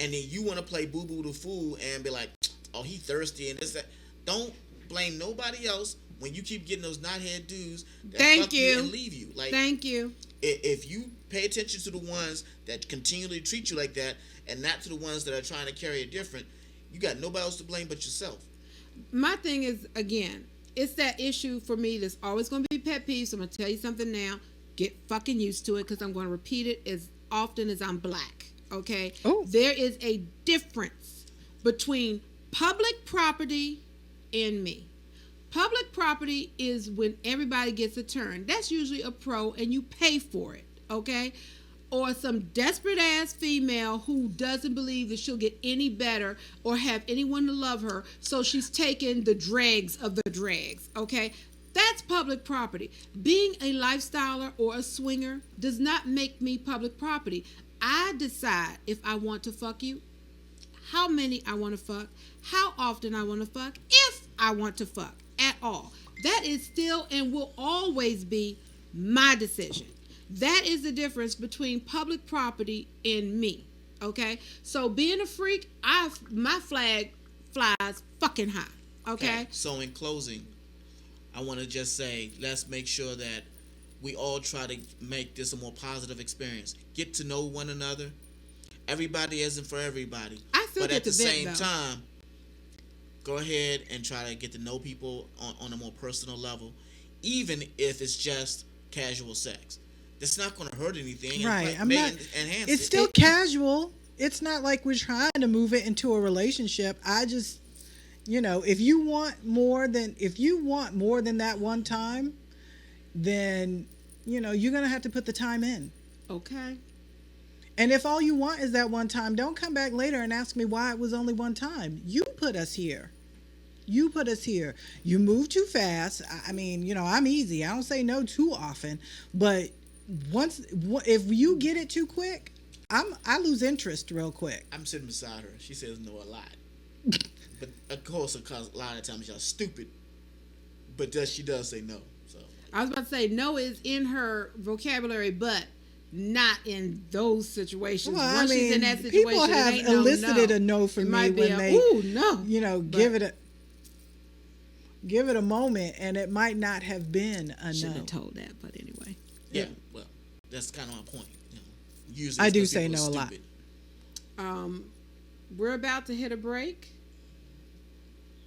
and then you want to play boo-boo the fool and be like, oh, he thirsty and this, that, don't blame nobody else when you keep getting those knothead dudes that fuck you and leave you. Like, Thank you. if you pay attention to the ones that continually treat you like that and not to the ones that are trying to carry it different, you got nobody else to blame but yourself. My thing is, again, it's that issue for me that's always going to be pet peeve. So I'm going to tell you something now. Get fucking used to it, because I'm going to repeat it as often as I'm black. Okay? Oh. There is a difference between public property and me. Public property is when everybody gets a turn. That's usually a pro and you pay for it. Okay? Or some desperate ass female who doesn't believe that she'll get any better or have anyone to love her, so she's taking the dregs of the dregs. Okay? That's public property. Being a lifestyler or a swinger does not make me public property. I decide if I want to fuck you, how many I want to fuck, how often I want to fuck, if I want to fuck at all. That is still and will always be my decision. That is the difference between public property and me. Okay? So being a freak, my flag flies fucking high. Okay? So in closing, I want to just say, let's make sure that we all try to make this a more positive experience. Get to know one another. Everybody isn't for everybody. I still but get at the to vent, same though. time, go ahead and try to get to know people on a more personal level, even if it's just casual sex. It's not going to hurt anything. Right. Enhance it's it. still casual. It's not like we're trying to move it into a relationship. I just, if you want more than that one time, then, you're going to have to put the time in. Okay. And if all you want is that one time, don't come back later and ask me why it was only one time. You put us here. You put us here. You move too fast. I mean, I'm easy. I don't say no too often. But if you get it too quick, I lose interest real quick. I'm sitting beside her. She says no a lot. But of course, because a lot of times y'all stupid. But she does say no. So I was about to say no is in her vocabulary, but not in those situations. Well, Once she's in that situation, people have it ain't elicited no. a no from It me might be when they, ooh, no. give it a moment, and it might not have been a Shouldn't no. have told that, but anyway. yeah, well, that's kind of my point. Usually I it's do 'cause say people no are a lot. stupid. We're about to hit a break,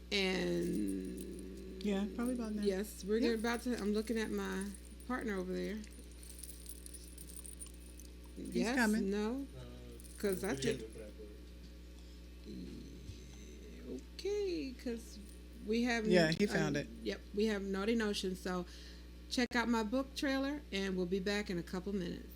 and Yeah, probably about now. yes, we're about to. I'm looking at my partner over there. He's yes, coming. no, because I think okay, because we have Yeah, he found it. Yep, we have Naughty Notion. So check out my book trailer, and we'll be back in a couple minutes,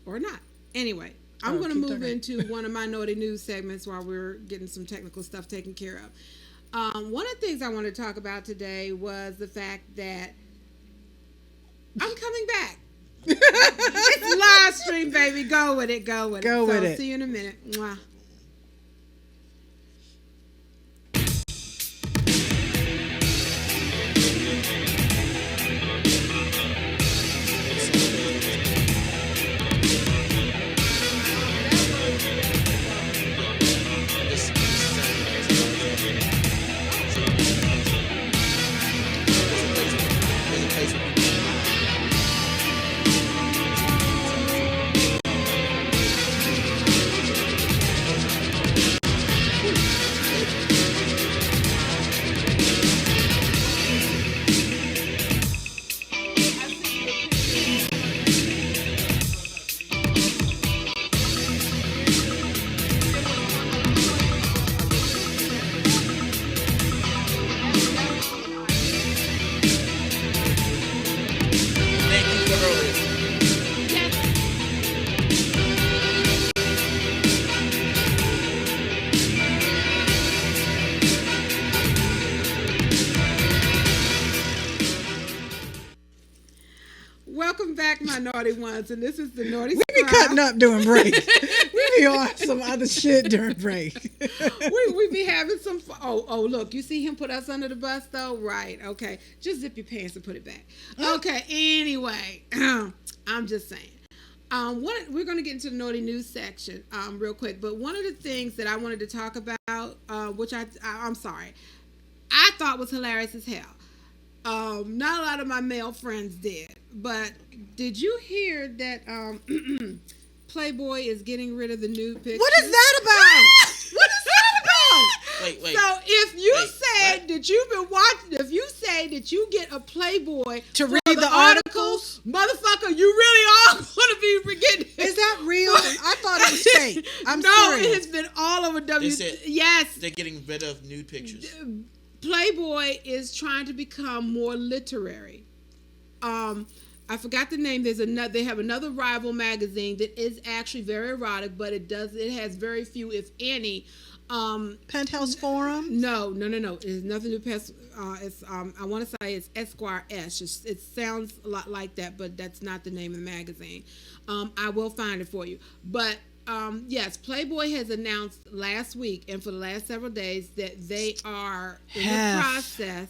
or not. Anyway, I'm going to keep move talking. into one of my naughty news segments while we're getting some technical stuff taken care of. One of the things I want to talk about today was the fact that I'm coming back. It's live stream, baby. Go with it. Go with it. See you in a minute. Mwah. Thank you for earlier. Welcome back, my naughty ones, and this is the naughty. We be cutting up during break. We be on some other shit during break. we be having some fun. Oh, look, you see him put us under the bus, though? Right, okay. Just zip your pants and put it back. Okay, anyway, I'm just saying. We're going to get into the naughty news section real quick, but one of the things that I wanted to talk about, which I'm sorry, I thought was hilarious as hell. Not a lot of my male friends did, but did you hear that Playboy is getting rid of the nude pictures? What is that about? What is that about? Wait. So if you Wait, said what? that you've been watching, if you say that you get a Playboy To for read the the articles, motherfucker, you really are going to be getting. Is that real? I thought it was fake. I'm no, serious. it has been all over They said Yes, they're getting rid of nude pictures. Playboy is trying to become more literary. I forgot the name. They have another rival magazine that is actually very erotic, but it has very few, if any. Penthouse Forum? No. It has nothing to do with it's I want to say it's Esquire S. It sounds a lot like that, but that's not the name of the magazine. I will find it for you. But yes, Playboy has announced last week and for the last several days that they are in the process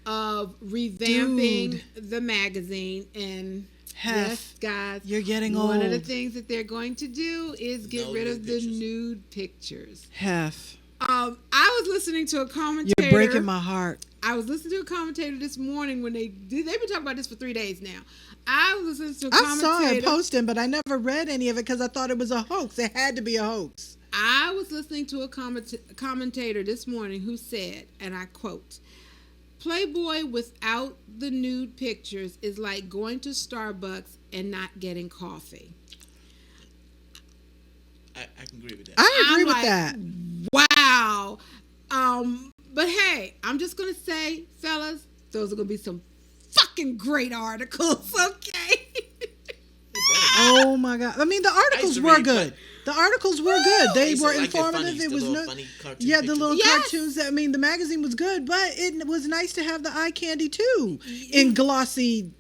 of revamping the magazine. And yes, guys, you're getting one old. of the things that they're going to do is get rid of the pictures. nude pictures. Hef. I was listening to a commentator. You're breaking my heart. I was listening to a commentator this morning when they've been talking about this for 3 days now. I was listening to a I saw commentator. it posting, but I never read any of it because I thought it was a hoax. It had to be a hoax. I was listening to a commentator this morning who said, and I quote, Playboy without the nude pictures is like going to Starbucks and not getting coffee. I can agree with that. I agree with like, that. Wow. But hey, I'm just gonna say, fellas, those are gonna be some fucking great articles, okay? Oh my God! I mean, the articles were good. The articles were good. They were informative. It was no, the little cartoons. I mean, the magazine was good, but it was nice to have the eye candy too in glossy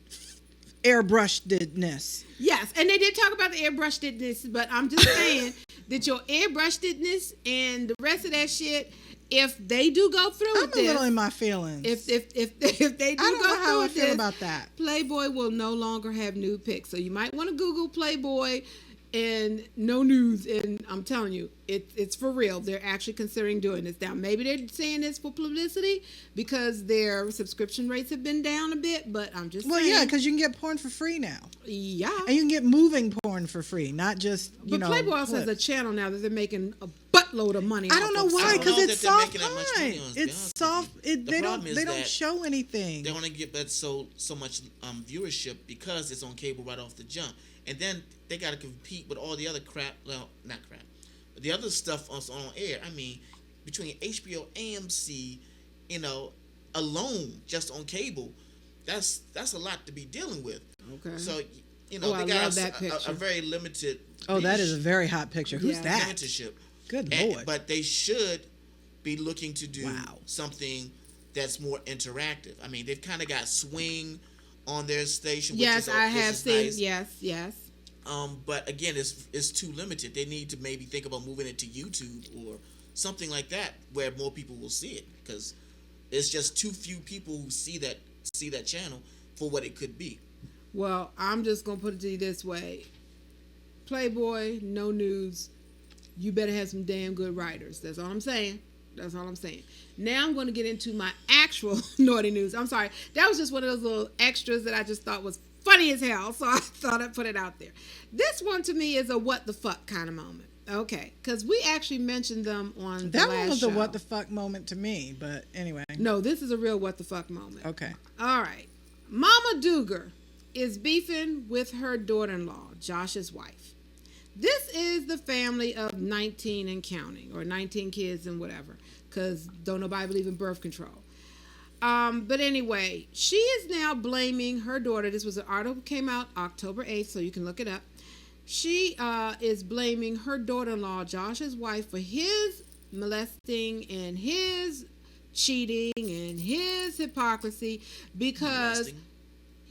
airbrushedness. Yes, and they did talk about the airbrushedness, but I'm just saying that your airbrushedness and the rest of that shit, if they do go through with this, I'm a little in my feelings. If they do I don't go know through how I with feel this, about that. Playboy will no longer have nude pics. So you might want to Google Playboy and no nudes, and I'm telling you, it's for real. They're actually considering doing this. Now, maybe they're saying this for publicity because their subscription rates have been down a bit, but I'm just saying. Well, yeah, because you can get porn for free now. Yeah. And you can get moving porn for free, not just, But Playboy also has a channel now that they're making a buttload of money. I don't know why, because it's soft porn. It's soft. They don't show anything. They want to get that so much viewership because it's on cable right off the jump. And then they got to compete with all the other crap. Well, not crap. But the other stuff on air. I mean, between HBO, AMC, alone, just on cable, that's a lot to be dealing with. Okay. So, they got a very limited. Oh, that is a very hot picture. Who's that? Mentorship. Good Lord. But they should be looking to do something that's more interactive. I mean, they've kind of got swing on their station. Yes, I have seen. Nice. Yes. But again, it's too limited. They need to maybe think about moving it to YouTube or something like that, where more people will see it, because it's just too few people who see that channel for what it could be. Well, I'm just gonna put it to you this way: Playboy, no news. You better have some damn good writers. That's all I'm saying. Now I'm going to get into my actual naughty news. I'm sorry. That was just one of those little extras that I just thought was funny as hell. So I thought I'd put it out there. This one to me is a what the fuck kind of moment. Okay. Because we actually mentioned them on the last show. That one was a what the fuck moment to me. But anyway. No, this is a real what the fuck moment. Okay. All right. Mama Duggar is beefing with her daughter-in-law, Josh's wife. This is the family of 19 and counting, or 19 kids and whatever, because don't nobody believe in birth control. But anyway, she is now blaming her daughter. This was an article came out October 8th, so you can look it up. She is blaming her daughter-in-law, Josh's wife, for his molesting and his cheating and his hypocrisy because... Molesting?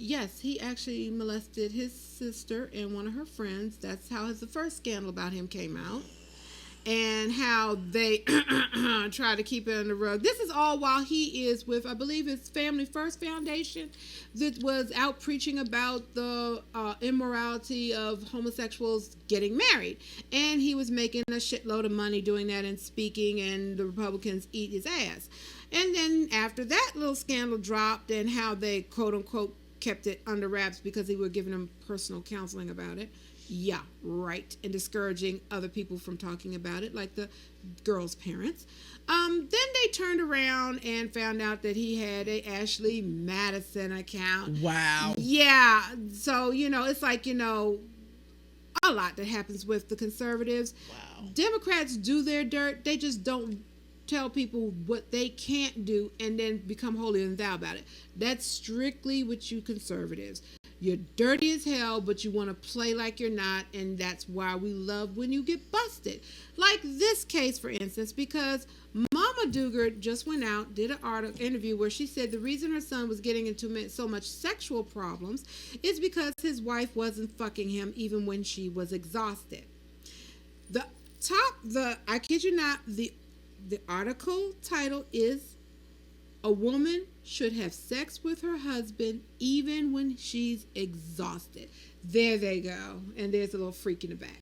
Yes, he actually molested his sister and one of her friends. That's how the first scandal about him came out. And how they try to keep it on the rug. This is all while he is with, I believe, his Family First Foundation that was out preaching about the immorality of homosexuals getting married. And he was making a shitload of money doing that and speaking, and the Republicans eat his ass. And then after that little scandal dropped and how they, quote-unquote, kept it under wraps because they were giving him personal counseling about it. Yeah, right. And discouraging other people from talking about it, like the girl's parents. Then they turned around and found out that he had a Ashley Madison account. Wow. Yeah. So, it's like, a lot that happens with the conservatives. Wow. Democrats do their dirt. They just don't tell people what they can't do and then become holier than thou about it. That's strictly what you conservatives. You're dirty as hell, but you want to play like you're not, and that's why we love when you get busted. Like this case, for instance, because Mama Duggar just went out, did an interview where she said the reason her son was getting into so much sexual problems is because his wife wasn't fucking him even when she was exhausted. I kid you not, the article title is "A Woman Should Have Sex with Her Husband Even When She's Exhausted." There they go. And there's a little freak in the back.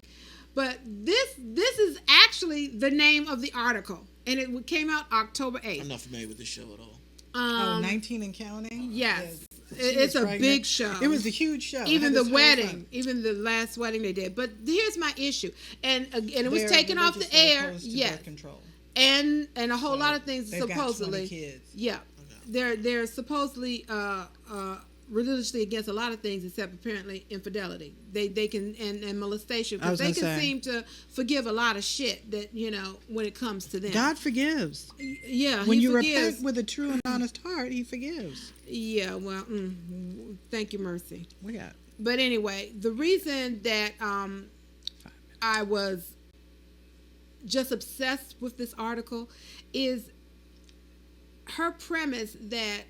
But this is actually the name of the article. And it came out October 8th. I'm not familiar with this show at all. 19 and counting? Yes. It's a big show. It was a huge show. Even the wedding, even the last wedding they did. But here's my issue. And it was taken off the air. Yes. And a whole lot of things supposedly. Got 20 kids. Yeah. they're supposedly religiously against a lot of things except apparently infidelity. They can and molestation, because they can seem to forgive a lot of shit that, you know, when it comes to them. God forgives. Yeah, when you forgives. repent with a true and honest heart, He forgives. Yeah, well, thank you, mercy. We got. But anyway, the reason that I was just obsessed with this article is her premise that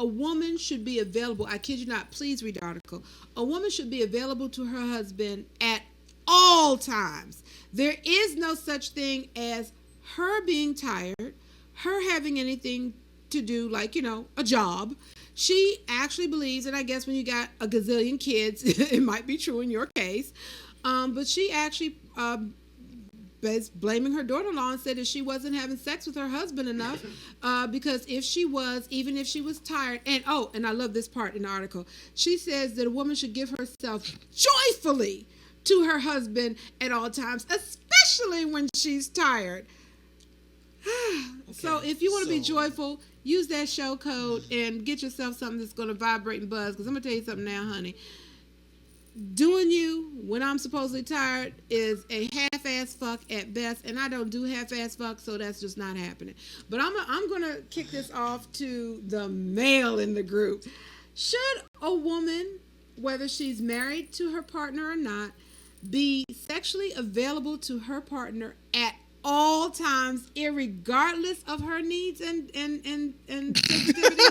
a woman should be available. I kid you not. Please read the article. A woman should be available to her husband at all times. There is no such thing as her being tired, her having anything to do, like, you know, a job. She actually believes, and I guess when you got a gazillion kids, it might be true in your case, but she actually is blaming her daughter-in-law and said that she wasn't having sex with her husband enough because if she was, even if she was tired, and I love this part in the article, she says that a woman should give herself joyfully to her husband at all times, especially when she's tired. So if you want to be joyful, use that show code and get yourself something that's going to vibrate and buzz, because I'm going to tell you something now, honey. Doing you when I'm supposedly tired is a half-ass fuck at best, and I don't do half-ass fuck, so that's just not happening. But I'm gonna kick this off to the male in the group. Should a woman, whether she's married to her partner or not, be sexually available to her partner at all times, irregardless of her needs and sensitivities?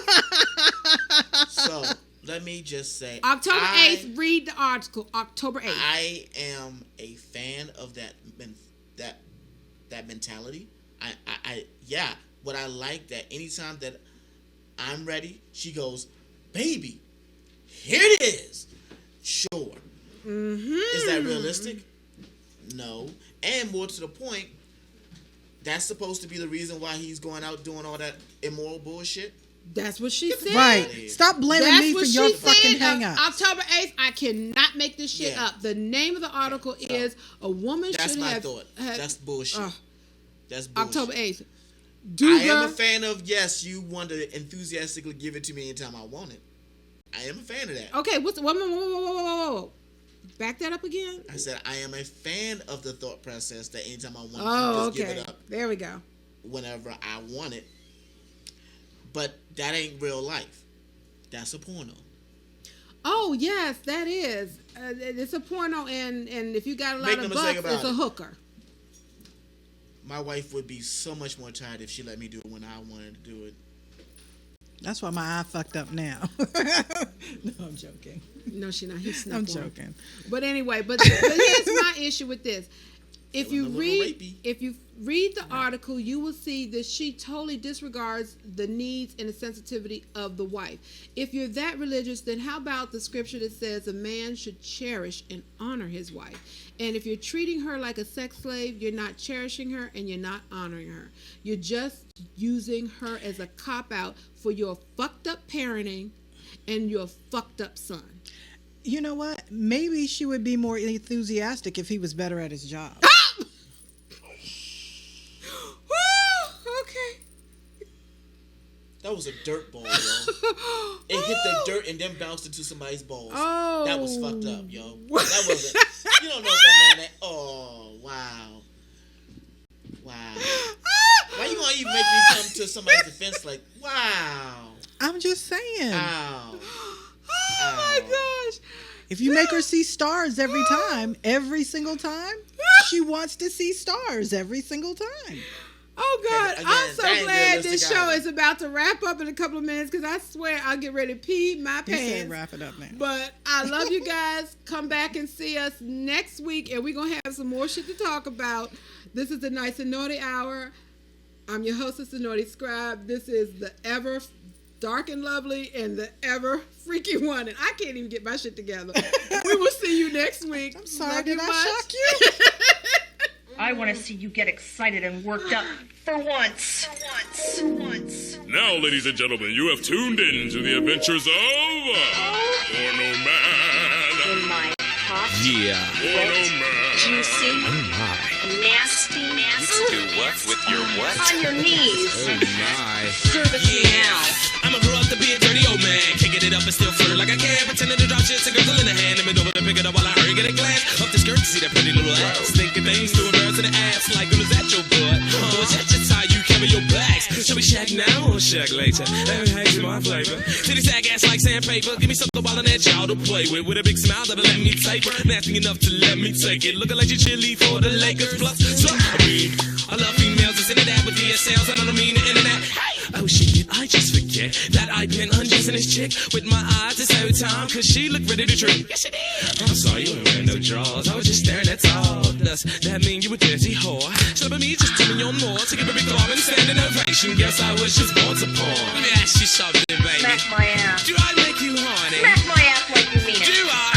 So let me just say, October 8th, read the article. October 8th. I am a fan of that mentality. Yeah. What I like that anytime that I'm ready, she goes, baby, here it is. Sure. Is that realistic? No. And more to the point, that's supposed to be the reason why he's going out doing all that immoral bullshit. That's what she said. Right. Stop blaming me for your fucking hang-ups. October 8th, I cannot make this shit up. The name of the article is A Woman Should Have... That's my thought. That's bullshit. That's bullshit. October 8th. I am a fan of, yes, you want to enthusiastically give it to me anytime I want it. I am a fan of that. Okay, whoa. Back that up again. I said I am a fan of the thought process that anytime I want to just give it up. There we go. Whenever I want it. But that ain't real life. That's a porno. Oh, yes, that is. It's a porno, and if you got a lot of butts, it's a hooker. My wife would be so much more tired if she let me do it when I wanted to do it. That's why my eye fucked up now. No, I'm joking. No, she not. He's I'm joking. But anyway, but here's my issue with this. If you read the article, you will see that she totally disregards the needs and the sensitivity of the wife. If you're that religious, then how about the scripture that says a man should cherish and honor his wife? And if you're treating her like a sex slave, you're not cherishing her and you're not honoring her. You're just using her as a cop-out for your fucked up parenting and your fucked up son. You know what? Maybe she would be more enthusiastic if he was better at his job. Okay. That was a dirt ball, yo. It hit the dirt and then bounced into somebody's balls. Oh. That was fucked up, yo. That wasn't. You don't know if that man. Oh, wow. Wow. Why you gonna even make me come to somebody's defense like, wow? I'm just saying. Ow. Oh my gosh. If you make her see stars every single time, she wants to see stars every single time. Oh God, again, I'm so glad this show either. is about to wrap up in a couple of minutes, because I swear I'll get ready to pee my pants. He said wrap it up now. But I love you guys. Come back and see us next week, and we're going to have some more shit to talk about. This is the Nyce Naughtie Hour. I'm your hostess, the Naughty Scribe. This is the ever dark and lovely and the ever freaky one, and I can't even get my shit together. We will see you next week. I'm sorry, love did you I much. shock you? I want to see you get excited and worked up for once. Now, ladies and gentlemen, you have tuned in to the adventures of Porno Man. In my hot, Porno Man. juicy, nasty. Do what with your what? On your knees. Oh my. Serve it to me now. I'ma grow up to be a dirty old man. Can't get it up and still flirt like I can. Pretending to drop shit to girls in the hand. And bend over to pick it up while I hurry get a glance up the skirt to see that pretty little ass. Thinking things to embarrass in the ass. Like, is that your butt? Or is that just how you carry your bags? Shall we shack now or shack later? Every hate's my flavor. Titty sack ass like sandpaper. Give me something while that y'all to play with a big smile that'll let me take it. Nasty enough to let me take it. Looking like you chilly for the Lakers. Plus, so I love females that's into that with DSLs. I don't mean the internet. Oh shit, did I just forget that I've been undressing this chick with my eyes this whole time? Cause she looked ready to trip. Yes, she did. I'm sorry, you ain't wearing no drawers. I was just staring at all. Does that mean you a dirty whore? Slipping me just telling you more to give a big thumb and standing ovation. Guess I was just born to porn. Let me ask you something, baby. Smack my ass. Do I make you horny? Smack my ass like you mean it. Do I?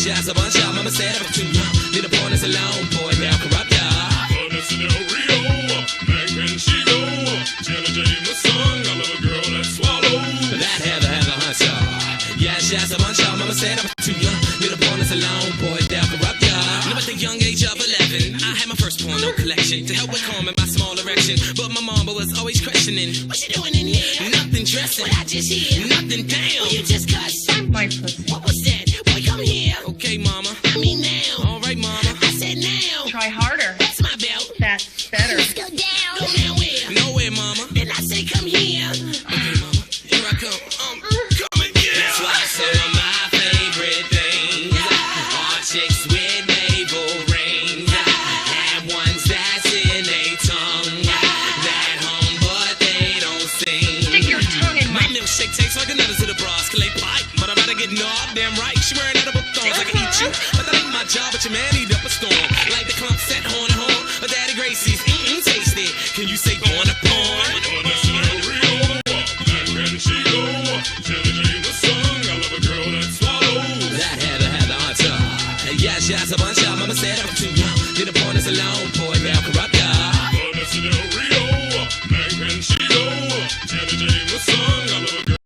Yes, a bunch of mama said I'm too young. Need a point as a lone boy, they'll corrupt ya. Oh, that's in El Rio. Man, can she go? Jenna Jane, the song. I love a girl that swallows. That Heather Hunter. Yes, a bunch of mama said I'm too young. Need a point as a lone boy, they'll corrupt ya. You know, at the young age of 11, I had my first porno collection to help with calming my small erection. But my mama was always questioning, what you doing in here? Nothing dressing. What I just hear? Nothing down. Well, you just cussed. My pussy. What was that? Boy, come here. Okay, mama. I mean now. All right, mama. I said now. Try harder. That's my belt. That's better. Let's go down. Go nowhere. Nowhere, mama. Then I say come here. Okay, mama. Here I come. Come and get. That's why some of my favorite things are chicks with navel rings and ones that's in a tongue that hum but they don't sing. Stick your tongue in my milkshake tastes like another to the bras. Clay pipe, but I'm about to get knocked. Damn right, she wearing edible thongs. I can eat you, but that ain't my job. But your man eat up a storm. Like the clump set horn and horn. Or Daddy Gracie's tasty. Can you say born a porn? Can she go? Jenna Jane the song. I love a girl that swallows. That Heather Hunter. Yes, a bunch of mama said I'm too young. Did a porn as a long